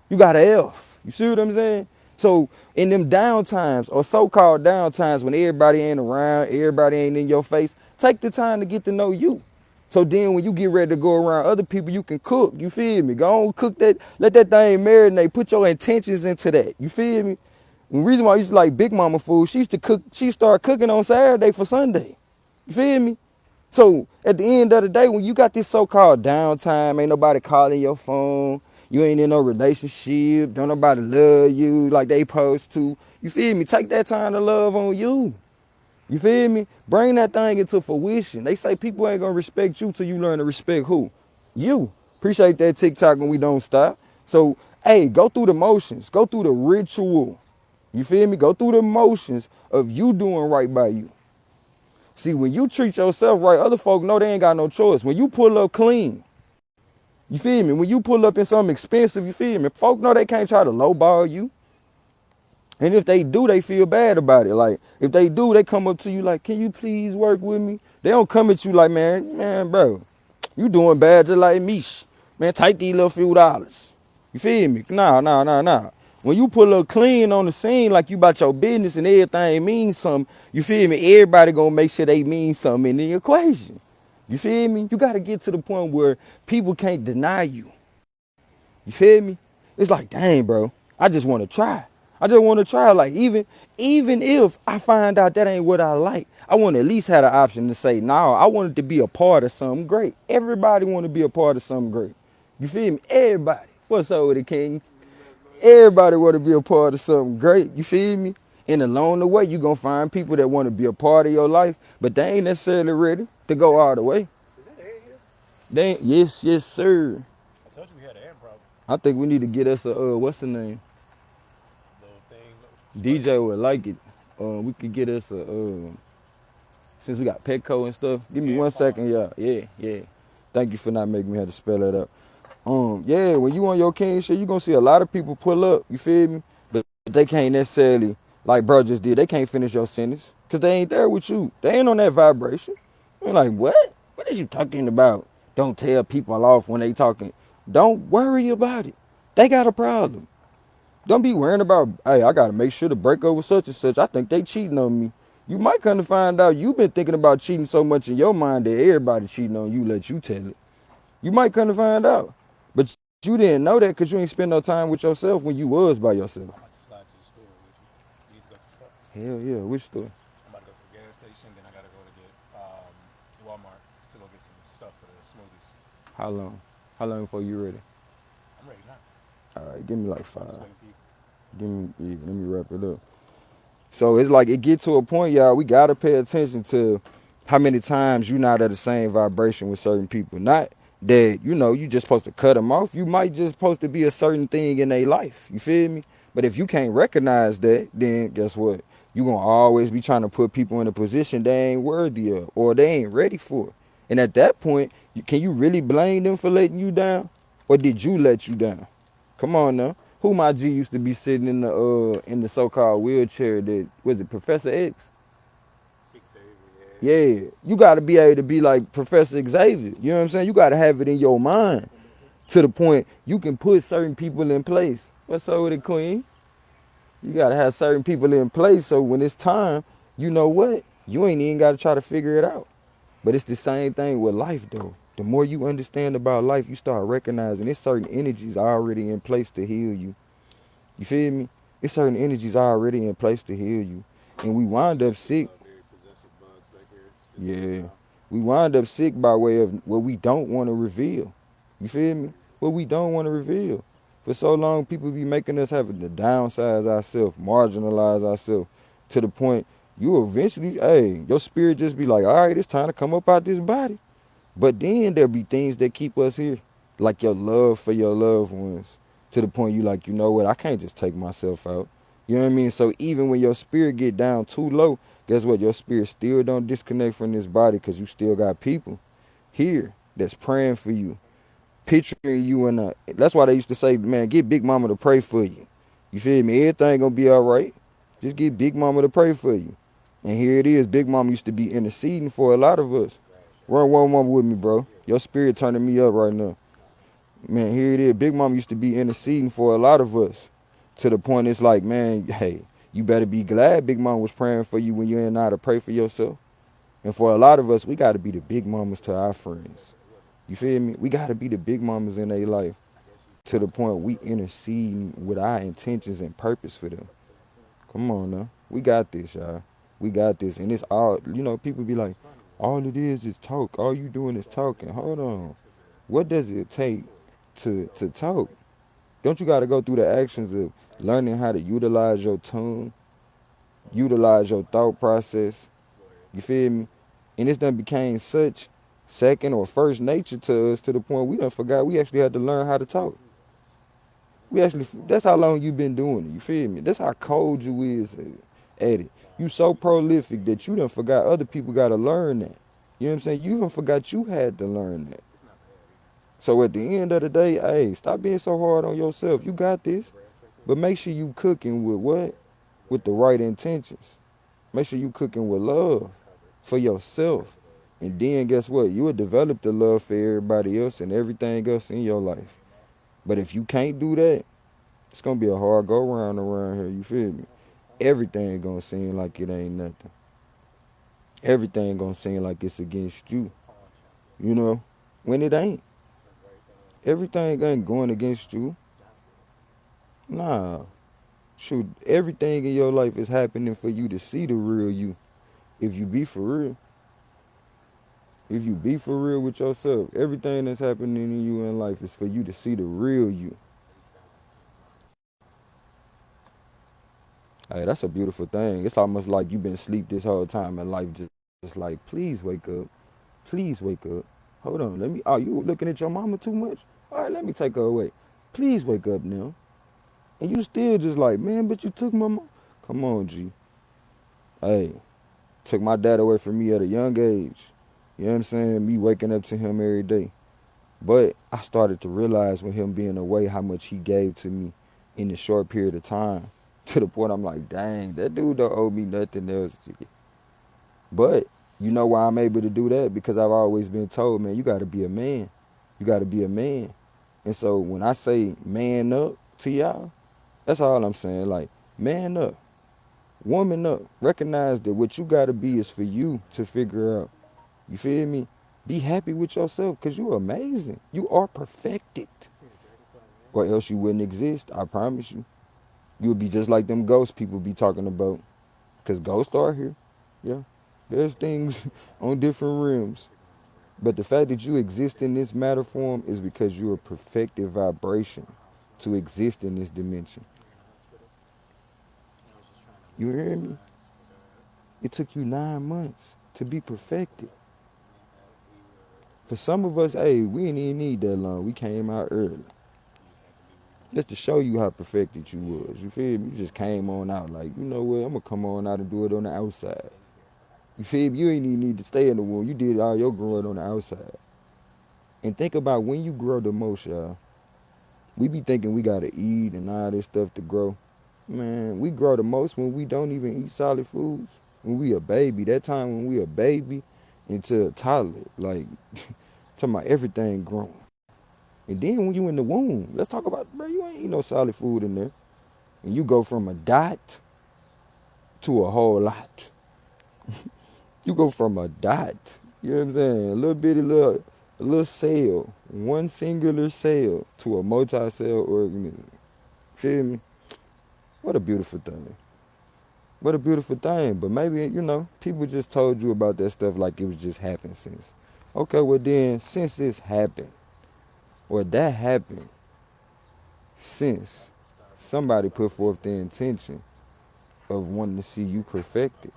You got an F. You see what I'm saying? So in them down times or so-called down times when everybody ain't around, everybody ain't in your face, take the time to get to know you. So then when you get ready to go around other people, you can cook. You feel me? Go on, cook that, let that thing marinate. Put your intentions into that. You feel me? The reason why I used to like Big Mama food, she used to cook, she started cooking on Saturday for Sunday. You feel me? So at the end of the day, when you got this so-called downtime, ain't nobody calling your phone, you ain't in no relationship, don't nobody love you like they supposed to. You feel me? Take that time to love on you. You feel me? Bring that thing into fruition. They say people ain't gonna respect you till you learn to respect who? You. Appreciate that TikTok when we don't stop. So, hey, go through the motions. Go through the ritual. You feel me? Go through the motions of you doing right by you. See, when you treat yourself right, other folk know they ain't got no choice. When you pull up clean, you feel me? When you pull up in something expensive, you feel me? Folk know they can't try to lowball you. And if they do, they feel bad about it. Like, if they do, they come up to you like, can you please work with me? They don't come at you like, man, bro, you doing bad just like me. Man, take these little few dollars. You feel me? Nah. When you pull up clean on the scene like you about your business and everything means something, you feel me? Everybody gonna make sure they mean something in the equation. You feel me? You gotta get to the point where people can't deny you. You feel me? It's like, dang, bro, I just want to try. I just want to try. Like, even if I find out that ain't what I like, I want to at least have the option to say, no, I wanted to be a part of something great. Everybody want to be a part of something great. You feel me? Everybody. What's up with it, King? Everybody want to be a part of something great. You feel me? And along the way, you going to find people that want to be a part of your life, but they ain't necessarily ready to go all the way. Is that air here? They ain't, yes, sir. I told you we had an air problem. I think we need to get us a, what's the name? Little thing. DJ would like it. We could get us a, since we got Petco and stuff. Give me Yeah, 1 fine. second, yeah. Thank you for not making me have to spell it up. Yeah, when you on your king shit, you gonna see a lot of people pull up, you feel me? But they can't necessarily, like bro just did, they can't finish your sentence. Cause they ain't there with you. They ain't on that vibration. I'm like, what? What is you talking about? Don't tell people off when they talking. Don't worry about it. They got a problem. Don't be worrying about, hey, I gotta make sure to break over such and such. I think they cheating on me. You might come to find out you've been thinking about cheating so much in your mind that everybody cheating on you, let you tell it. You might come to find out. But you didn't know that because you ain't spend no time with yourself when you was by yourself. I'm about to slide to the store with you. You go to the store. Hell yeah, which store? I'm about to go to the gas station, then I gotta go to get Walmart to go get some stuff for the smoothies. How long? How long before you ready? I'm ready now. All right, give me like I'm just 5. waiting for you. Let me wrap it up. So it's like it get to a point, y'all, we gotta pay attention to how many times you not at the same vibration with certain people. Not that, you just supposed to cut them off. You might just supposed to be a certain thing in their life. You feel me? But if you can't recognize that, then guess what? You gonna always be trying to put people in a position they ain't worthy of or they ain't ready for. And at that point, can you really blame them for letting you down? Or did you let you down? Come on now. Who my G used to be sitting in the so-called wheelchair that was it Professor X? Xavier, yeah. Yeah. You gotta be able to be like Professor Xavier. You know what I'm saying? You gotta have it in your mind to the point you can put certain people in place. What's up with it, Queen? You gotta have certain people in place so when it's time, you know what? You ain't even gotta try to figure it out. But it's the same thing with life though. The more you understand about life, you start recognizing there's certain energies already in place to heal you. You feel me? There's certain energies already in place to heal you. And we wind up sick. Yeah. We wind up sick by way of what we don't want to reveal. You feel me? What we don't want to reveal. For so long, people be making us have to downsize ourselves, marginalize ourselves, to the point you eventually, hey, your spirit just be like, all right, it's time to come up out this body. But then there'll be things that keep us here, like your love for your loved ones, to the point you like, you know what, I can't just take myself out. You know what I mean? So even when your spirit get down too low, guess what? Your spirit still don't disconnect from this body because you still got people here that's praying for you, picturing you in a. That's why they used to say, man, get Big Mama to pray for you. You feel me? Everything gonna be all right. Just get Big Mama to pray for you. And here it is. Big Mama used to be interceding for a lot of us. Run one mama with me, bro. Your spirit turning me up right now. Man, here it is. Big Mama used to be interceding for a lot of us. To the point it's like, man, hey, you better be glad Big Mama was praying for you when you ain't know how to pray for yourself. And for a lot of us, we got to be the big mamas to our friends. You feel me? We got to be the big mamas in their life to the point we intercede with our intentions and purpose for them. Come on now. We got this, y'all. We got this. And it's all, people be like, all it is talk. All you doing is talking. Hold on. What does it take to talk? Don't you got to go through the actions of learning how to utilize your tongue, utilize your thought process? You feel me? And it's done became such second or first nature to us to the point we done forgot we actually had to learn how to talk. That's how long you been doing it. You feel me? That's how cold you is at it. You so prolific that you done forgot other people got to learn that. You know what I'm saying? You done forgot you had to learn that. So at the end of the day, hey, stop being so hard on yourself. You got this. But make sure you cooking with what? With the right intentions. Make sure you cooking with love for yourself. And then guess what? You will develop the love for everybody else and everything else in your life. But if you can't do that, it's going to be a hard go around here. You feel me? Everything going to seem like it ain't nothing. Everything going to seem like it's against you. You know? When it ain't. Everything ain't going against you. Nah. Shoot, everything in your life is happening for you to see the real you. If you be for real. If you be for real with yourself, everything that's happening in you in life is for you to see the real you. Hey, that's a beautiful thing. It's almost like you've been asleep this whole time and life just like, please wake up. Please wake up. Hold on, you looking at your mama too much? All right, let me take her away. Please wake up now. And you still just like, man, but you took my mom. Come on, G. Hey, took my dad away from me at a young age. You know what I'm saying? Me waking up to him every day. But I started to realize with him being away how much he gave to me in a short period of time. To the point I'm like, dang, that dude don't owe me nothing else. But you know why I'm able to do that? Because I've always been told, man, you got to be a man. You got to be a man. And so when I say man up to y'all, that's all I'm saying. Like, man up. Woman up. Recognize that what you got to be is for you to figure out. You feel me? Be happy with yourself because you're amazing. You are perfected. Or else you wouldn't exist. I promise you. You would be just like them ghost people be talking about. Because ghosts are here. Yeah. There's things on different realms. But the fact that you exist in this matter form is because you're a perfected vibration to exist in this dimension. You hear me? It took you 9 months to be perfected. For some of us, hey, we didn't even need that long. We came out early. Just to show you how perfected you was. You feel me? You just came on out like, you know what, I'm going to come on out and do it on the outside. You feel me? You ain't even need to stay in the womb. You did all your growing on the outside. And think about when you grow the most, y'all. We be thinking we got to eat and all this stuff to grow. Man, we grow the most when we don't even eat solid foods. When we a baby. That time when we a baby into a toddler. Like, talking about everything growing. And then when you in the womb, let's talk about, bro, you ain't eat no solid food in there. And you go from a dot to a whole lot. You go from a dot, you know what I'm saying? A little bitty a little cell, one singular cell to a multi-cell organism. Feel me? What a beautiful thing. What a beautiful thing. But maybe, people just told you about that stuff like it was just happenstance. Okay, well then, since it's happened, or that happened, since somebody put forth the intention of wanting to see you perfected.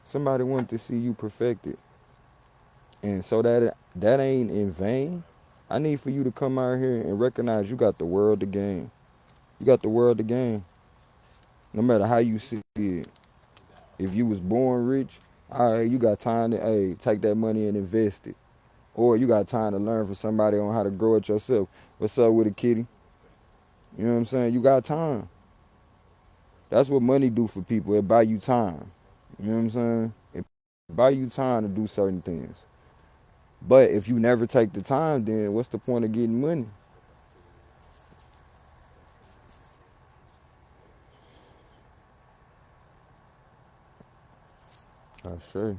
Somebody wanted to see you perfected. And so that ain't in vain. I need for you to come out here and recognize you got the world to gain. You got the world to gain. No matter how you see it. If you was born rich, all right, you got time to take that money and invest it. Or you got time to learn from somebody on how to grow it yourself. What's up with it, kitty? You know what I'm saying? You got time. That's what money do for people. It buy you time. You know what I'm saying? It buy you time to do certain things. But if you never take the time, then what's the point of getting money? I say,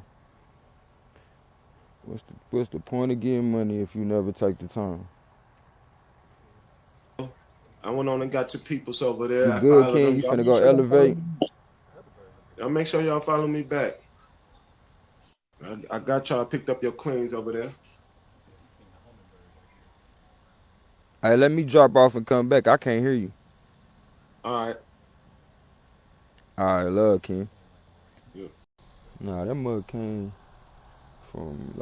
what's the point of getting money if you never take the time? I went on and got your peoples over there. You I good, followed Ken? them. You Y'all finna make go sure y'all follow elevate? me. Y'all make sure y'all follow me back. I got y'all picked up your queens over there. Hey, let me drop off and come back. I can't hear you. All right. All right, love, Ken. Yeah. Nah, that mug came from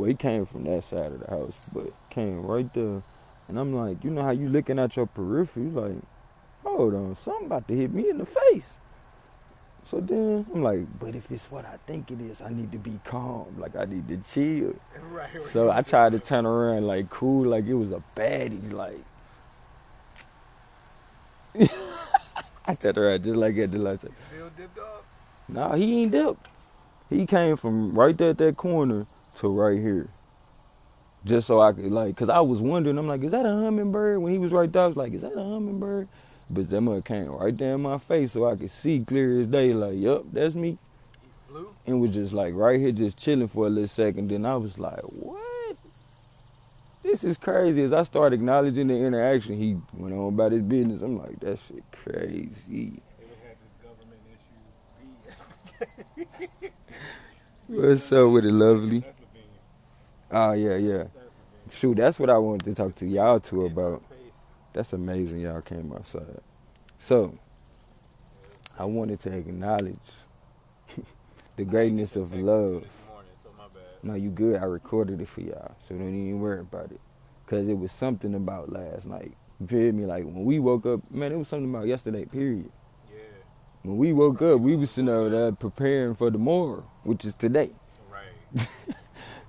he came from that side of the house, but came right there. And I'm like, you know how you looking at your periphery, like, hold on, something about to hit me in the face. So then I'm like, but if it's what I think it is, I need to be calm. Like, I need to chill. Right. So I tried to turn around like cool, like it was a baddie, like. I turned around just like that. Still dipped up? Nah, he ain't dipped. He came from right there at that corner to right here. Just so I could, cause I was wondering, I'm like, is that a hummingbird? When he was right there, I was like, is that a hummingbird? But that mother came right there in my face so I could see clear as day, like, yup, that's me. He flew? And was just like right here just chilling for a little second. Then I was like, what? This is crazy. As I started acknowledging the interaction, he went on about his business. I'm like, that shit crazy. They would have this government issue. What's up with it, lovely? That's the thing. Oh, yeah. That's the thing. Shoot, that's what I wanted to talk to y'all two about. That's amazing y'all came outside. So, I wanted to acknowledge the greatness of love. No, you good. I recorded it for y'all, so don't even worry about it. Because it was something about last night. You feel me? Like, when we woke up, man, it was something about yesterday, period. Yeah. When we woke up, we was sitting over there preparing for tomorrow, which is today. Right.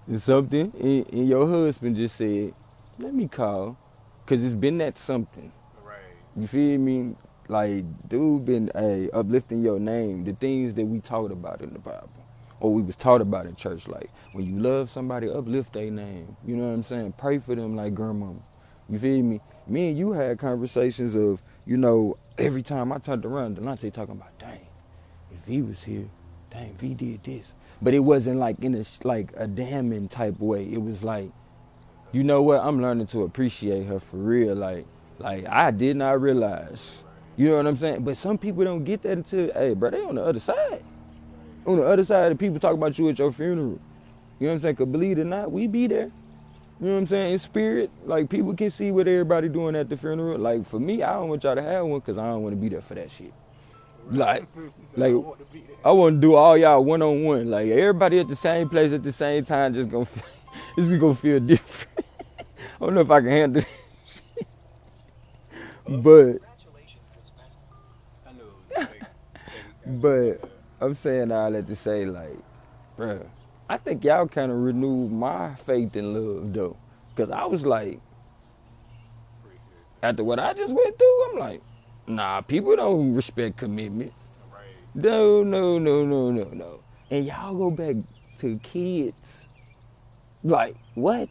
And something, and your husband just said, let me call, because it's been that something. Right. You feel me? Like, dude been uplifting your name, the things that we taught about in the Bible. Or we was taught about in church, like, when you love somebody, uplift their name. You know what I'm saying? Pray for them like grandmama. You feel me? Me and you had conversations of, every time I turned around, Delonte talking about, dang, if he was here, dang, if he did this. But it wasn't like in a damning type way. It was like, you know what? I'm learning to appreciate her for real. Like I did not realize. You know what I'm saying? But some people don't get that until, hey, bro, they on the other side. On the other side, the people talk about you at your funeral. You know what I'm saying? Because believe it or not, we be there. You know what I'm saying? In spirit, like, people can see what everybody doing at the funeral. Like, for me, I don't want y'all to have one because I don't want to be there for that shit. Like, I want to do all y'all one-on-one. Like, everybody at the same place at the same time just gonna, this is gonna feel different. I don't know if I can handle it. But I'm saying all that to say, like, bruh, I think y'all kind of renewed my faith in love, though. Because I was like, after what I just went through, I'm like, nah, people don't respect commitment. No. And y'all go back to kids. Like, what?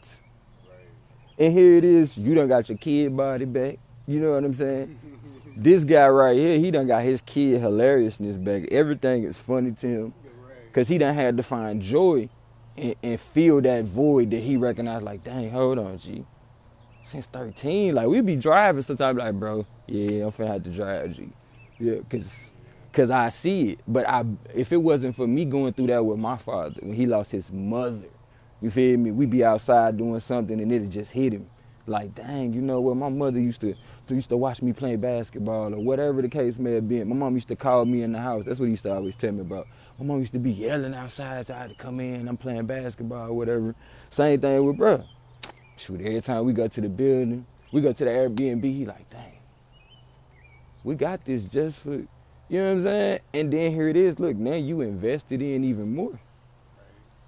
And here it is, you done got your kid body back. You know what I'm saying? This guy right here, he done got his kid hilariousness back. Everything is funny to him. Because he done had to find joy and feel that void that he recognized, like, dang, hold on, G. Since 13, like, we be driving sometimes, like, bro, yeah, I'm finna have to drive, G. Yeah, because Cause I see it. But if it wasn't for me going through that with my father when he lost his mother, you feel me? We be outside doing something and it'd just hit him. Like, dang, you know what? My mother used to watch me playing basketball or whatever the case may have been. My mom used to call me in the house. That's what he used to always tell me about. My mom used to be yelling outside so I had to come in. I'm playing basketball or whatever. Same thing with bruh. Shoot, every time we go to the building, we go to the Airbnb, he like, dang, we got this just for, you know what I'm saying? And then here it is, look, now you invested in even more.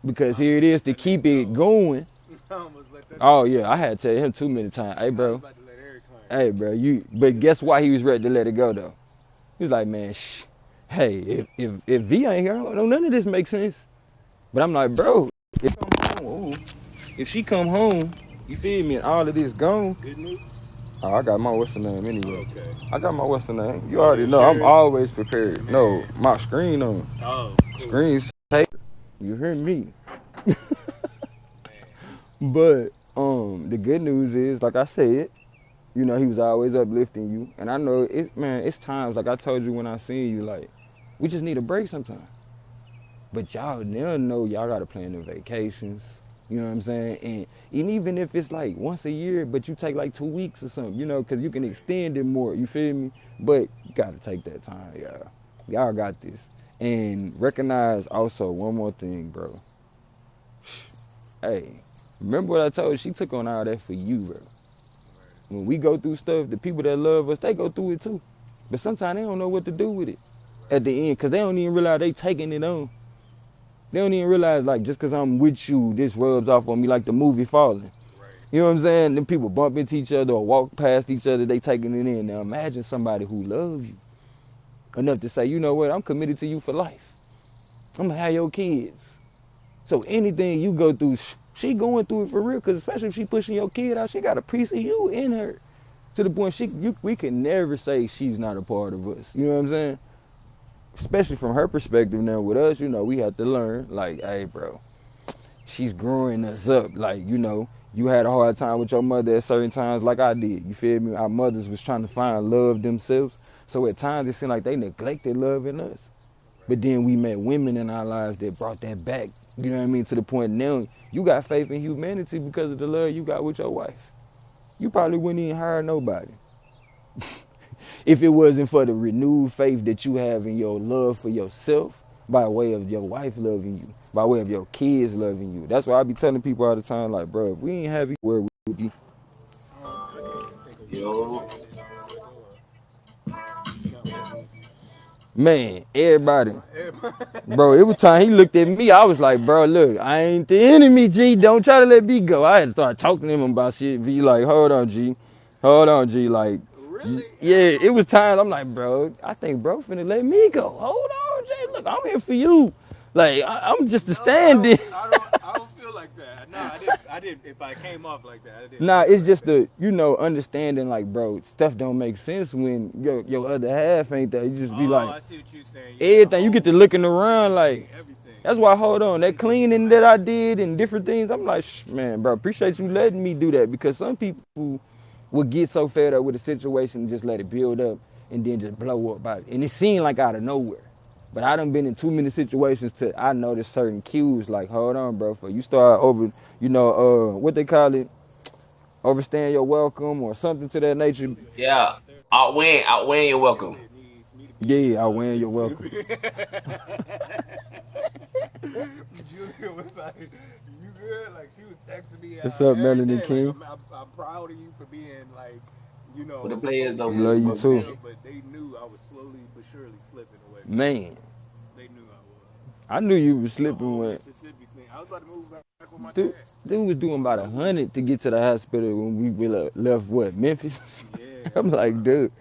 Because here it is to keep it going. Oh yeah, I had to tell him too many times, hey bro, but guess why he was ready to let it go though? He was like, man, hey, if V ain't here, I don't know, none of this makes sense. But I'm like, bro, if she come home, you feel me, and all of this gone. Good news. Oh, I got my what's the name anyway. Okay. I got my what's the name. You already know, I'm always prepared. No, my screen on. Oh, cool. Screen's tape. You hear me? But the good news is, like I said, you know, he was always uplifting you. And I know it's times, like I told you when I seen you, like, we just need a break sometimes. But y'all now know y'all gotta plan the vacations. You know what I'm saying? And even if it's like once a year, but you take like 2 weeks or something, you know, because you can extend it more, you feel me? But you gotta take that time, y'all. Y'all got this. And recognize also one more thing, bro. Hey, remember what I told you? She took on all that for you, bro. When we go through stuff, the people that love us, they go through it too. But sometimes they don't know what to do with it at the end, because they don't even realize they taking it on. They don't even realize, like, just because I'm with you, this rubs off on me like the movie Falling. Right. You know what I'm saying? Then people bump into each other or walk past each other, they taking it in. Now imagine somebody who loves you enough to say, you know what, I'm committed to you for life. I'm going to have your kids. So anything you go through, she going through it for real, because especially if she pushing your kid out, she got a piece of you in her. To the point we can never say she's not a part of us. You know what I'm saying? Especially from her perspective now with us, you know, we have to learn, like, hey, bro, she's growing us up. Like, you know, you had a hard time with your mother at certain times like I did. You feel me? Our mothers was trying to find love themselves. So at times it seemed like they neglected love in us. But then we met women in our lives that brought that back. You know what I mean? To the point now you got faith in humanity because of the love you got with your wife. You probably wouldn't even hire nobody. If it wasn't for the renewed faith that you have in your love for yourself by way of your wife loving you, by way of your kids loving you. That's why I be telling people all the time, like, bro, if we ain't have you, where we would be. Yo. Man, everybody. Bro, it was time he looked at me. I was like, bro, look, I ain't the enemy, G. Don't try to let me go. I had to start talking to him about shit. V like, hold on, G. Hold on, G. Like, Really? yeah, it was times I'm like, bro, I think bro finna let me go. Hold on, Jay. Look, I'm here for you. Like, I'm just a stand-in. I don't feel like that. No, I didn't. If I came off like that, I didn't. Nah, it's just the, you know, understanding, like, bro, stuff don't make sense when your other half ain't there. You just be like, I see what you're saying. everything. You get to looking around like, everything. that's why, hold on, that cleaning that I did and different things, I'm like, man, bro, appreciate you letting me do that, because some people would get so fed up with a situation and just let it build up and then just blow up by it. And it seemed like out of nowhere. But I done been in too many situations to I notice certain cues, like, hold on, bro, for you start over, you know, what they call it, overstaying your welcome or something to that nature. Yeah. Outweighing your welcome. Yeah, I win your welcome. Julia was like, you good? Like, she was texting me. What's up, Melanie day. King? Like, I'm proud of you for being, like, you know. But the players don't love you too. But they knew I was slowly but surely slipping away. Man. They knew I was. I knew you was slipping with. Mississippi thing. I was about to move back with my Dude was doing about 100 to get to the hospital when we left, what, Memphis? Yeah. I'm like, dude.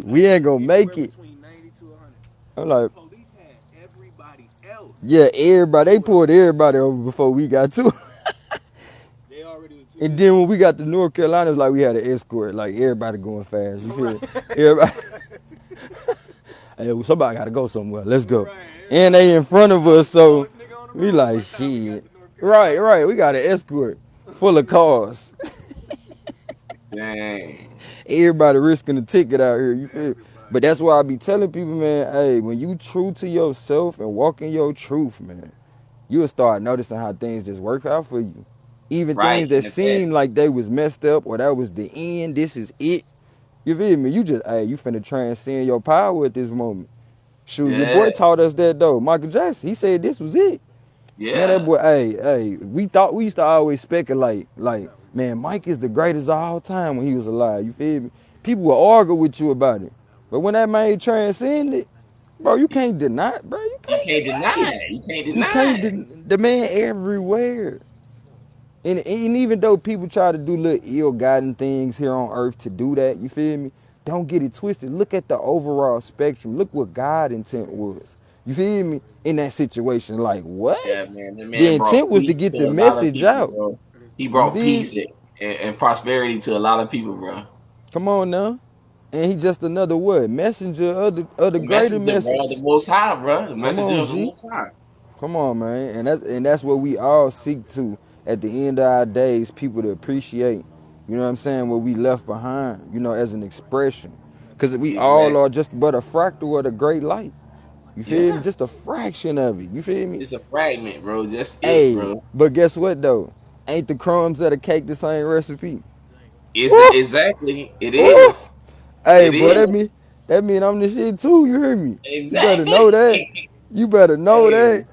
We ain't gonna make it. Between 90 to 100. I'm like, Police had everybody else. yeah, everybody. They pulled everybody over before we got to. They already was And then when we got to North Carolina, it's like we had an escort. Like, everybody going fast. You feel me? Everybody. Hey, well, somebody got to go somewhere. Let's go. Right. And they in front of us, so we like, shit. Right. We got an escort full of cars. Dang. Everybody risking a ticket out here. You feel? But that's why I be telling people, man, hey, when you true to yourself and walk in your truth, man, you'll start noticing how things just work out for you. Even Right. things that And it's that. seem like they was messed up or that was the end, this is it. You feel me? You just, hey, you finna transcend your power at this moment. Shoot, your Yeah. boy taught us that though. Michael Jackson, he said this was it. Man, that Yeah. boy, hey, we used to always speculate, like, man, Mike is the greatest of all time when he was alive. You feel me? People will argue with you about it. But when that man transcended, bro, you can't deny it, bro. You You can't can't deny deny it. that. You can't You deny can't it. the man everywhere. And even though people try to do little ill-gotten things here on earth to do that, you feel me? Don't get it twisted. Look at the overall spectrum. Look what God intent was. You feel me? In that situation. Like, what? Yeah, man. The The man brought intent was to peace get to the a lot of message people, out. bro. He You brought feel peace me? and prosperity to a lot of people, bro. Come on now. And he just another what? Messenger of the The greater messenger, bro. The message. Most High, bro. The Come messenger on, of the G. Most High. Come on, man. And that's what we all seek to at the end of our days, people to appreciate, you know what I'm saying, what we left behind, as an expression. Because we all Exactly. are just but a fractal of the great light. You feel me? Yeah. Just a fraction of it. You feel me? It's a fragment, bro. Just it, Hey, bro. but guess what though? Ain't the crumbs of the cake the same recipe? It's Ooh, exactly. It ooh. is. Hey, It boy, is. that mean I'm the shit too. You hear me? You better know Exactly. that. You better know Hey, that.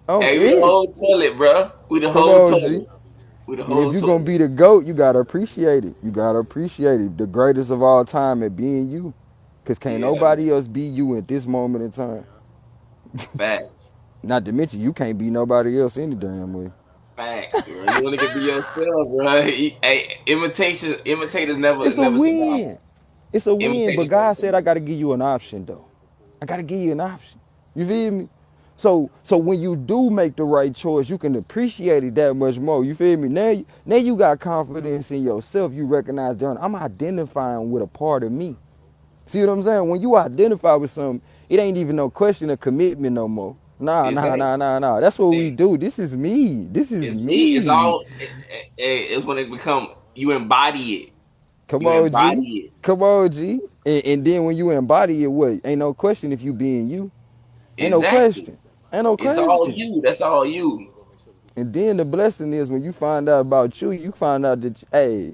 I'm hey, we the it. whole toilet, bro. We the Come whole on, G. toilet. We the And if whole you're gonna toilet. be the GOAT, you gotta appreciate it. You gotta appreciate it. The greatest of all time at being you. Cause can't Yeah, man. nobody else be you at this moment in time. Facts. Not to mention you can't be nobody else any damn way. Facts, bro. You want to be yourself, bro. Hey, imitators never It's a never survive. win. It's a win. But Imitators never God said I survive. gotta give you an option though. I gotta give you an option. You feel me? So when you do make the right choice, you can appreciate it that much more. You feel me? Now you got confidence in yourself. You recognize, darn, I'm identifying with a part of me. See what I'm saying? When you identify with something, it ain't even no question of commitment no more. Nah, nah, Exactly. nah, nah, nah. That's what we do. This is me. This is It's me. It's me. all. It's when it become you embody it. Come You on, G. embody it. Come on, G. And then when you embody it, what? Ain't no question if you being you. Ain't no Exactly. question. Ain't no It's all question. you. That's all you. And then the blessing is when you find out about you, you find out that, hey,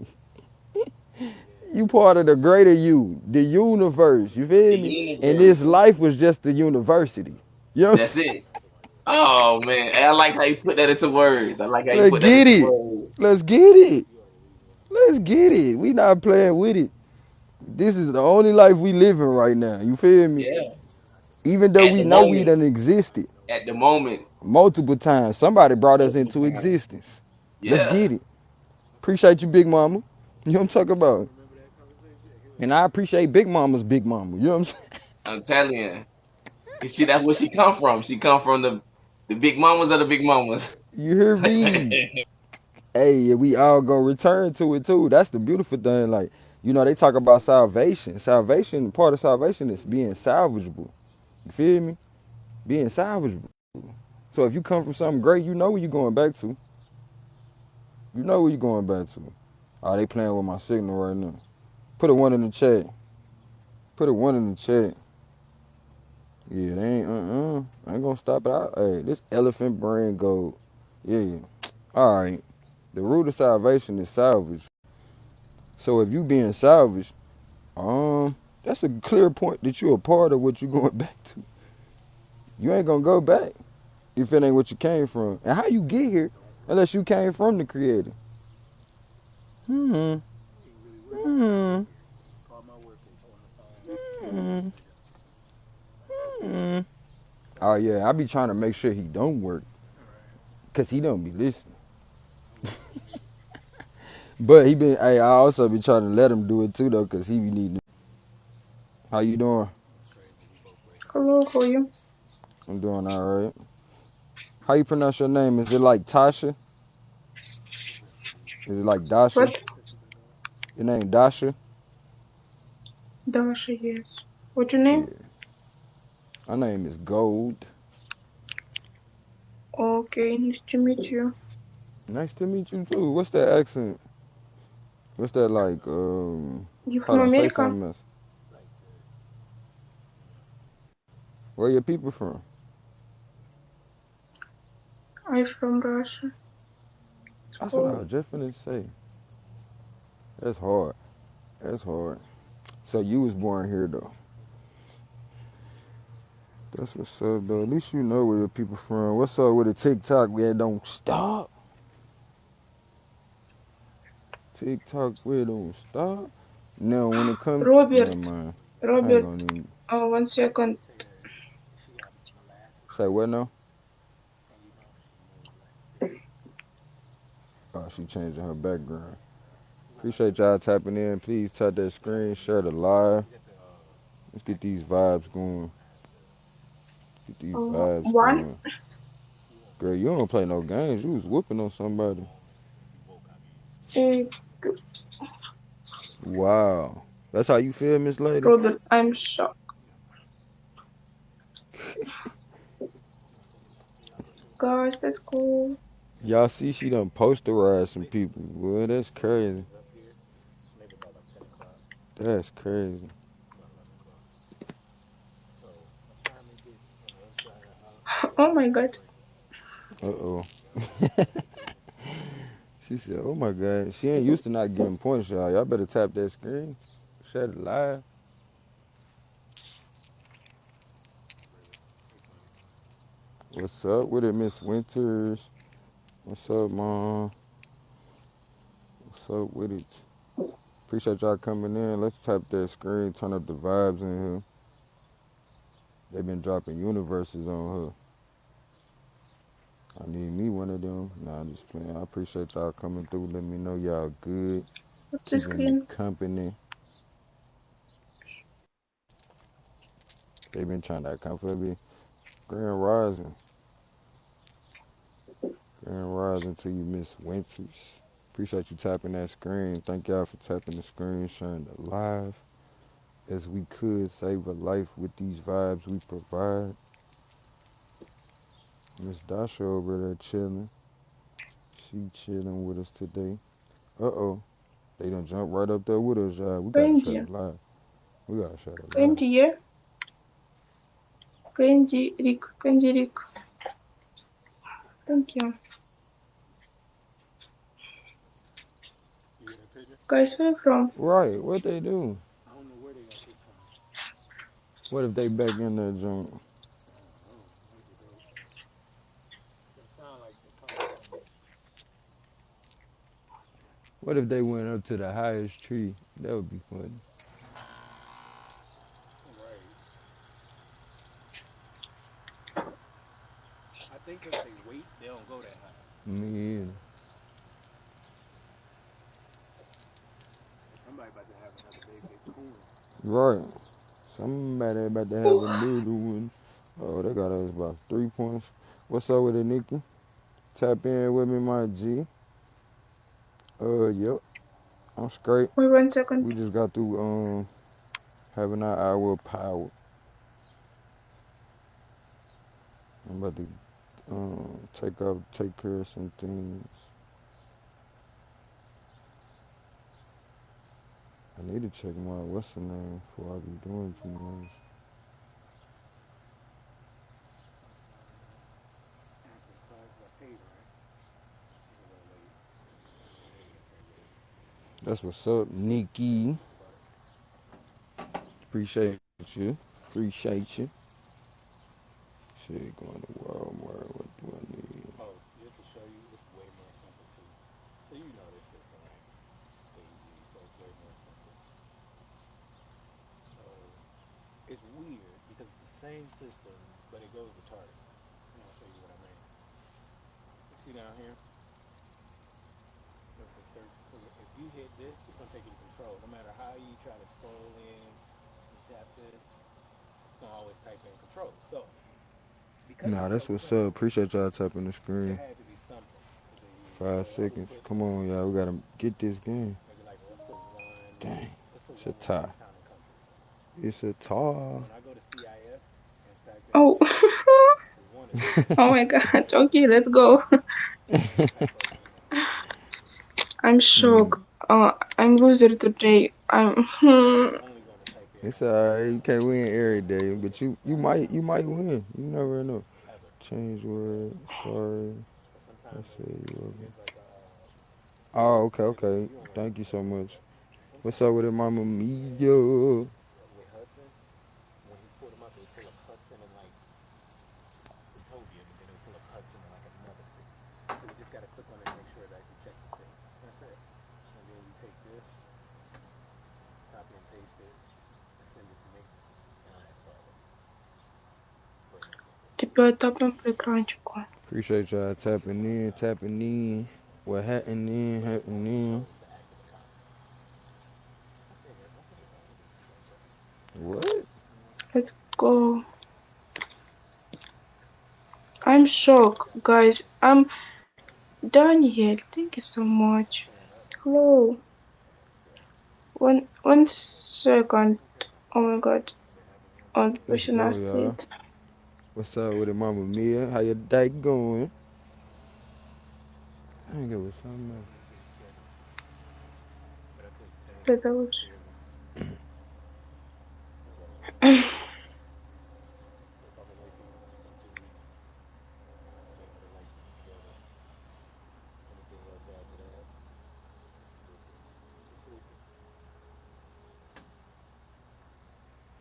you part of the greater you, the universe. You The feel me? And this universe. life was just the university. You know what I'm That's saying? it. Oh man, I like how you put that into words. I like how you Let's put that get into it. words. Let's get it. Let's get it. We not playing with it. This is the only life we living right now. You feel me? Yeah. Even though At we the know we moment. done existed At the moment. multiple times, somebody brought us Multiple into times. existence. Let's Yeah. get it. Appreciate you, Big Mama. You know what I'm talking about? And I appreciate Big Mama's Big Mama. You know what I'm saying? I'm telling you. That's where she come from. She come from the big mamas of the big mamas. You hear me? Hey, we all gonna return to it too. That's the beautiful thing. Like, they talk about salvation. Salvation, part of salvation is being salvageable. You feel me? Being salvageable. So if you come from something great, you know where you're going back to. You know where you're going back to. Oh, they playing with my signal right now. Put a one in the chat. Put a one in the chat. Yeah, they ain't I ain't gonna stop it out. Hey, this elephant brain gold. Yeah. Alright. The root of salvation is salvage. So if you being salvaged, that's a clear point that you're a part of what you're going back to. You ain't gonna go back if it ain't what you came from. And how you get here unless you came from the creator? Hmm. Hmm. Hmm. Hmm. Oh yeah, I be trying to make sure he don't work. Cause he don't be listening. But hey, I also be trying to let him do it too though, cause he be needing. How you doing? Hello, how are you? I'm doing all right. How you pronounce your name? Is it like Tasha? Is it like Dasha? What? Your name Dasha? Dasha, yes. What's your name? Yeah. My name is Gold. Okay, nice to meet you. Nice to meet you too. What's that accent? What's that like? You Hold from on, say America? something else. Where your people from? I'm from Russia. It's That's what I cold. was just finna say. That's hard. That's hard. So you was born here though. That's what's up though. At least you know where your people from. What's up with the TikTok where it don't stop? TikTok where it don't stop. Now when it comes, never Robert, mind. I ain't Robert, gonna even 1 second. say what now. Oh, she changing her background. Appreciate y'all tapping in. Please tap that screen, share the live. Let's get these vibes going. Get these vibes 1. going. Girl, you don't play no games. You was whooping on somebody. Wow. That's how you feel, Miss Lady? Robert, I'm shocked. Guys, that's cool. Y'all see she done posterized some people. Boy, that's crazy. That's crazy. Oh my god. Uh-oh. She said, oh my God. She ain't used to not getting points, y'all. Y'all better tap that screen. Share it live. What's up with it, Miss Winters? What's up, Mom? What's up with it? Appreciate y'all coming in. Let's tap that screen, turn up the vibes in here. They've been dropping universes on her. I need me one of them. Nah, I'm just playing. I appreciate y'all coming through. Let me know y'all good. What's the Keeping me screen? company. They been trying to come for me. Grand Rising. Grand Rising to you, Miss Winters. Appreciate you tapping that screen. Thank y'all for tapping the screen, sharing the live. As we could save a life with these vibes we provide. Miss Dasha over there chilling. She chilling with us today. Uh-oh. They done jump right up there with us, y'all. We gotta share Candy. the live. We gotta share the live. Candy, yeah? Candy Rick. Candy Rick. Thank you. Guys, where you from? Right, what they do? What if they back in that jump? What if they went up to the highest tree? That would be funny. I think if they wait, they don't go that high. Me either. Somebody about to have another big coon. Right. Somebody about to have another one. Oh, they got us about 3 points. What's up with it, Nikki? Tap in with me, my G. Yep. I'm straight. Wait 1 second. We just got through having our hour of power. I'm about to take care of some things. I need to check my what's the name before I be doing too much. That's what's up, Nikki. Appreciate you. Appreciate you. Shit, going to Walmart. What do I need? Oh, just to show you, it's way more simple too. So you know this system, right? AZ, so it's way more simple. So it's weird because it's the same system, but it goes retarded. And I'll show you what I mean. You see down here? There's a search. So if you hit this, it's gonna take you to control. No matter how you try to scroll in, and tap this, it's gonna always type in control. So because Nah, it's that's so what's simple, up. Appreciate y'all tapping the there screen. had to be something. 5 seconds. Come on, y'all. We gotta get this game. Maybe like let's put one. Dang. Let's It's put a one tie. like Town and Country. It's a tie. When I go to CIS and type in Oh. we want to Oh my god. Okay, let's go. I'm shocked. I'm loser today. I'm. only going to type in It's alright. You can't win every day, but you might win. You never know. ever. Change word. Sorry. But I sometimes say you over. there's like a Oh, okay, trigger that okay. you don't want to Thank do. you so much. What's Sometimes up with it, it's Mama Mia? with Hudson. When he pulled him up, it would pull up Hudson and like Utopia, but then it would pull up Hudson and like another city. So you just gotta click on it and make sure that you check the city. That's it. And then you take this, copy and paste it, and send it to me, and I'll install it. So it makes it. Тебя тапаем по экранчику. Appreciate y'all tapping in. What happening? Close the active account. I say that. I think it's already like that. What? Let's go. I'm shocked, guys. I'm Daniel. Thank you so much. Paying up. Hello. Yeah. One second. Oh my god. They having one On today. Let's Pushina go, y'all. Street. What's up with it, Mama Mia? How your day going? I think it was something else. Let me see. Yeah. But I clicked pay. Это лучше. Clearly. That's all right. So if I've been late fees in 2 weeks, I'm able to late fee together. Anything else after that, you're sleeping.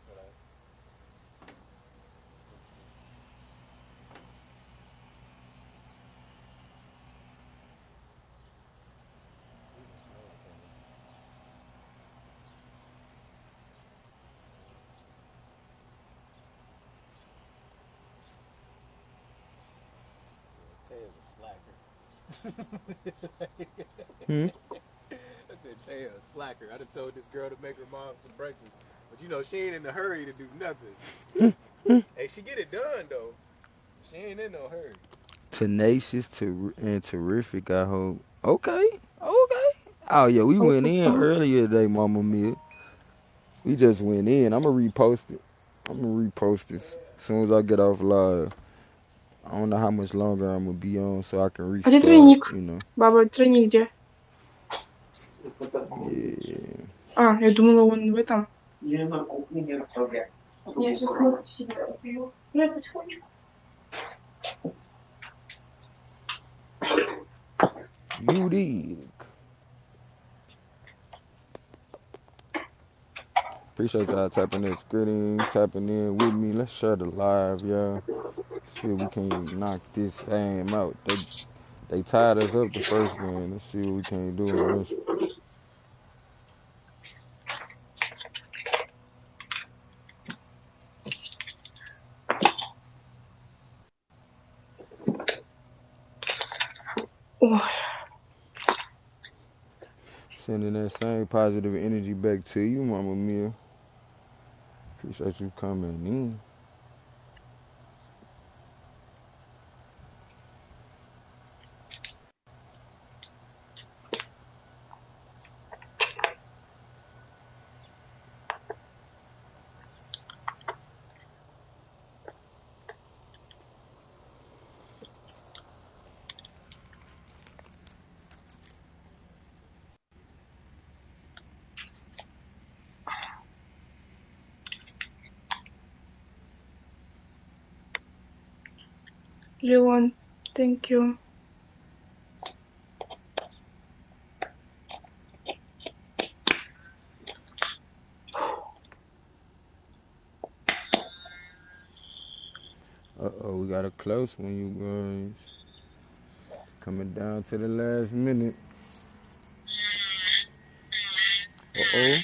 But I interesting. Even snow coming. Yeah, Taylor's a slacker. Hmm? I said Taylor a slacker. I done told this girl to make her mom some breakfast, but you know she ain't in a hurry to do nothing. Hey, she get it done though. She ain't in no hurry. Tenacious and terrific, I hope. Okay. Okay. Oh, yeah, we went in earlier today, Mama Mia. We just went in. I'm going to repost it. I'm going to repost this as soon as I get off live. I don't know how much longer I'm going to be on so I can А где restart, тройник? you know. Баба, тройник где? Yeah. А, я думала, он в этом. Я на кухне не готовлю. Я сейчас себе куплю. Ну, я потихонечку. Unique. Appreciate y'all tapping that screen, tapping in with me. Let's share the live, y'all. See if we can knock this game out. They tied us up the first game. Let's see what we can do on this. Ой, Sending that same positive energy back to you, Mama Mia. Appreciate you coming in. Leon, thank you. Uh-oh, we got a close one, you guys. Coming down to the last minute. Uh-oh.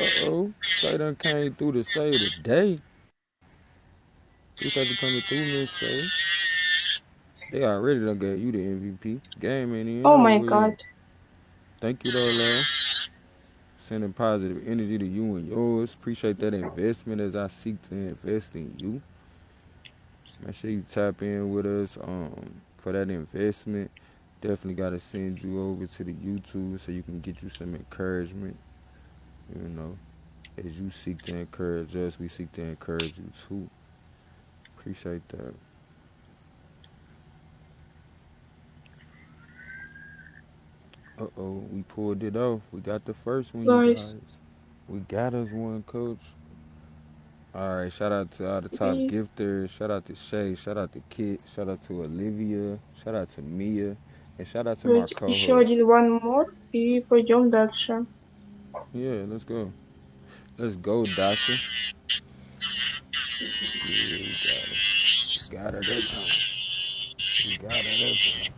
Uh-oh. Say done came through to save the day. Appreciate you coming through, Miss Say. They already done got you the MVP. Game ain't even Oh over my with. god. Thank you, though, love. Sending positive energy to you and yours. Appreciate that investment as I seek to invest in you. Make sure you tap in with us for that investment. Definitely got to send you over to the YouTube so you can get you some encouragement. You know, as you seek to encourage us, we seek to encourage you too. Appreciate that. Uh-oh, we pulled it off. We got the first one, you Guys, guys. We got us one, coach. All right, shout out to all the top Please, gifters. Shout out to Shay. Shout out to Kit. Shout out to Olivia. Shout out to Mia. And shout out to my еще co-host. один one more и пойдем дальше. Yeah, let's go. Let's go, Dasha. Yeah, we got her. Got her that time. We got her that time.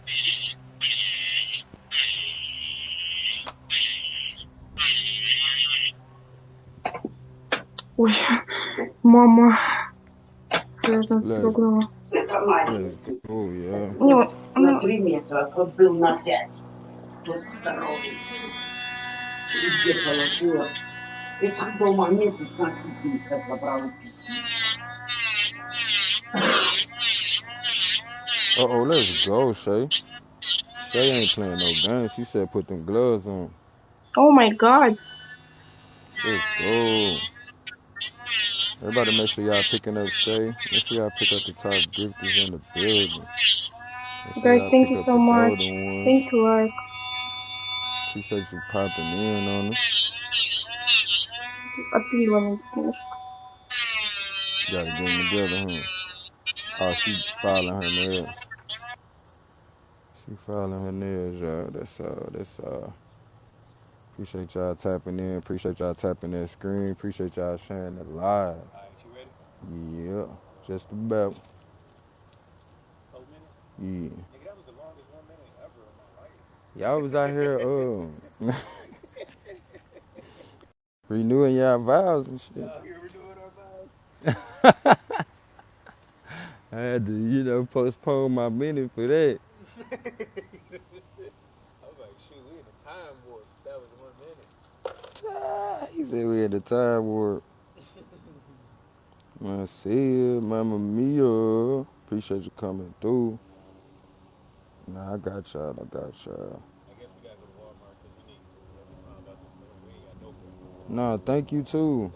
Ой, мама, я там Let's прогнала. let's go, yeah. Не, На 3 метра, тот был на 5. Тот здоровый. Везде положила. И так дома нету, значит, Димка забрал письма. Uh-oh, let's go, Shay. Shay ain't playing no games. She said put them gloves on. oh my god. Let's go. Everybody make sure y'all picking up Shay. Make sure y'all pick up the top gifters in the building. Make sure Guys, y'all thank pick you up so the much. golden ones. Thank you, like. Appreciate you popping in on us. Отпиливаем немножко. Gotta get them together, huh? Oh, she filing her nails. She filing her nails, y'all. That's all. That's all. Appreciate y'all tapping in. Appreciate y'all tapping that screen. Appreciate y'all sharing the live. Alright, you ready? Yeah, just about. Whole minute? Yeah. Nigga, that was the longest 1 minute ever in my life. Y'all was out here renewing y'all vows and shit. Y'all here, we're doing our vows. I had to, postpone my minute for that. I was like, shoot, we in a time warp. That was 1 minute. He said we had the time warp. I said, Mama Mia. Appreciate you coming through. Nah, I got y'all. I guess we gotta go to Walmart because we need, we found out this stuff. We ain't got no food for Walmart. Nah, thank you too.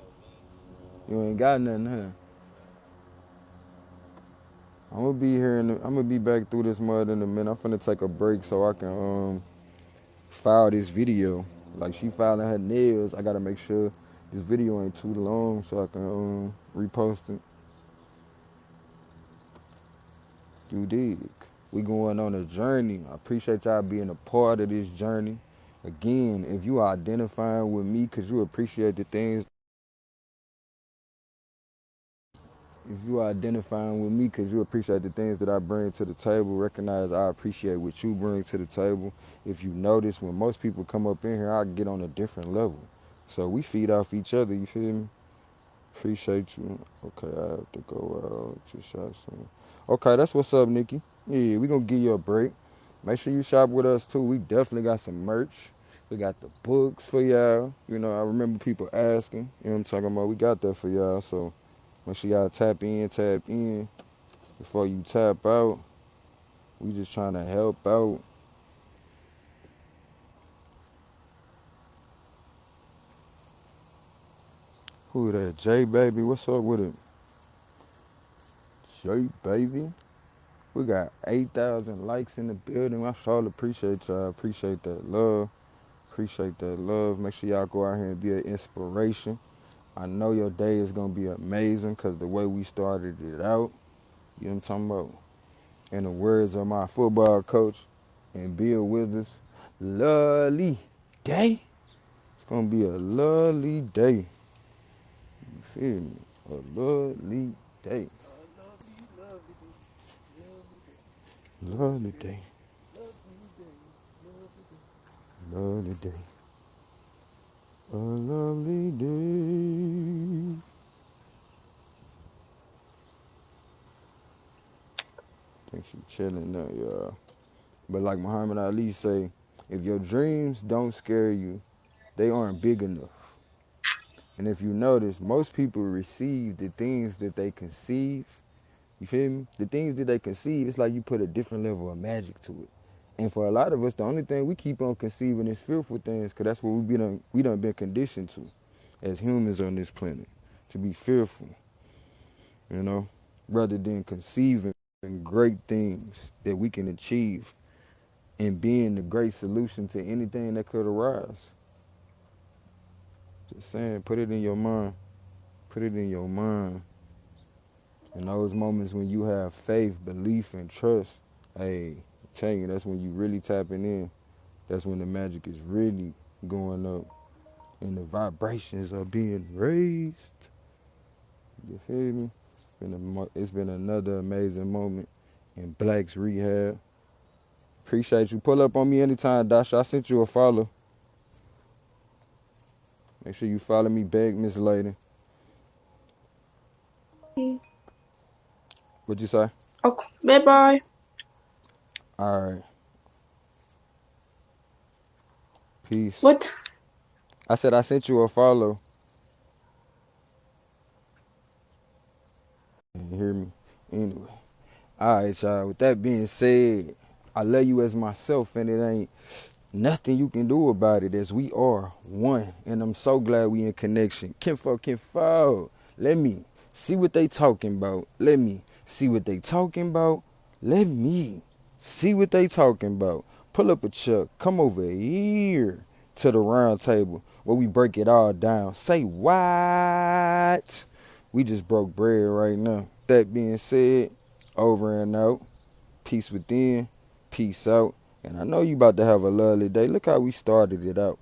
So mean. You ain't got nothing, huh? I'm gonna be here. I'm gonna be back through this mud in a minute. I'm finna take a break so I can file this video. Like she filing her nails. I gotta make sure this video ain't too long so I can repost it. You dig? We going on a journey. I appreciate y'all being a part of this journey. Again, if you are identifying with me because you appreciate the things, if you are identifying with me because you appreciate the things that I bring to the table, recognize I appreciate what you bring to the table. If you notice, when most people come up in here, I get on a different level. So we feed off each other, you feel me? Appreciate you. Okay, I have to go out to shop soon. Okay, that's what's up, Nikki. Yeah, we gonna give you a break. Make sure you shop with us too. We definitely got some merch. We got the books for y'all. I remember people asking. You know what I'm talking about? We got that for y'all. So make sure y'all tap in before you tap out. We just trying to help out. Who that? J Baby. What's up with it? J Baby. We got 8,000 likes in the building. I sure appreciate y'all. Appreciate that love. Appreciate that love. Make sure y'all go out here and be an inspiration. I know your day is going to be amazing because the way we started it out, you know what I'm talking about? In the words of my football coach and Bill Withers, lovely day. It's going to be a lovely day. You feel me? A lovely day. Lovely day. Lovely day. A lovely day. Think she chilling now, y'all. But like Muhammad Ali say, if your dreams don't scare you, they aren't big enough. And if you notice, most people receive the things that they conceive. You feel me? The things that they conceive, it's like you put a different level of magic to it. And for a lot of us, the only thing we keep on conceiving is fearful things, because that's what we done been conditioned to as humans on this planet, to be fearful, rather than conceiving great things that we can achieve and being the great solution to anything that could arise. Just saying, put it in your mind. Put it in your mind. In those moments when you have faith, belief, and trust, hey, I'm telling you, that's when you really tapping in. That's when the magic is really going up and the vibrations are being raised. You feel me? It's been another amazing moment in Black's Rehab. Appreciate you. Pull up on me anytime, Dasha. I sent you a follow. Make sure you follow me back, Miss Lady. What'd you say? Okay, bye-bye. All right. Peace. What? I said I sent you a follow. You hear me? Anyway. All right, y'all. With that being said, I love you as myself, and it ain't nothing you can do about it, as we are one. And I'm so glad we in connection. Kinfolk. Let me see what they talking about. Let me see what they talking about. Let me see what they talking about. Pull up a chair. Come over here to the round table where we break it all down. Say what? We just broke bread right now. That being said, over and out. Peace within. Peace out. And I know you about to have a lovely day. Look how we started it out.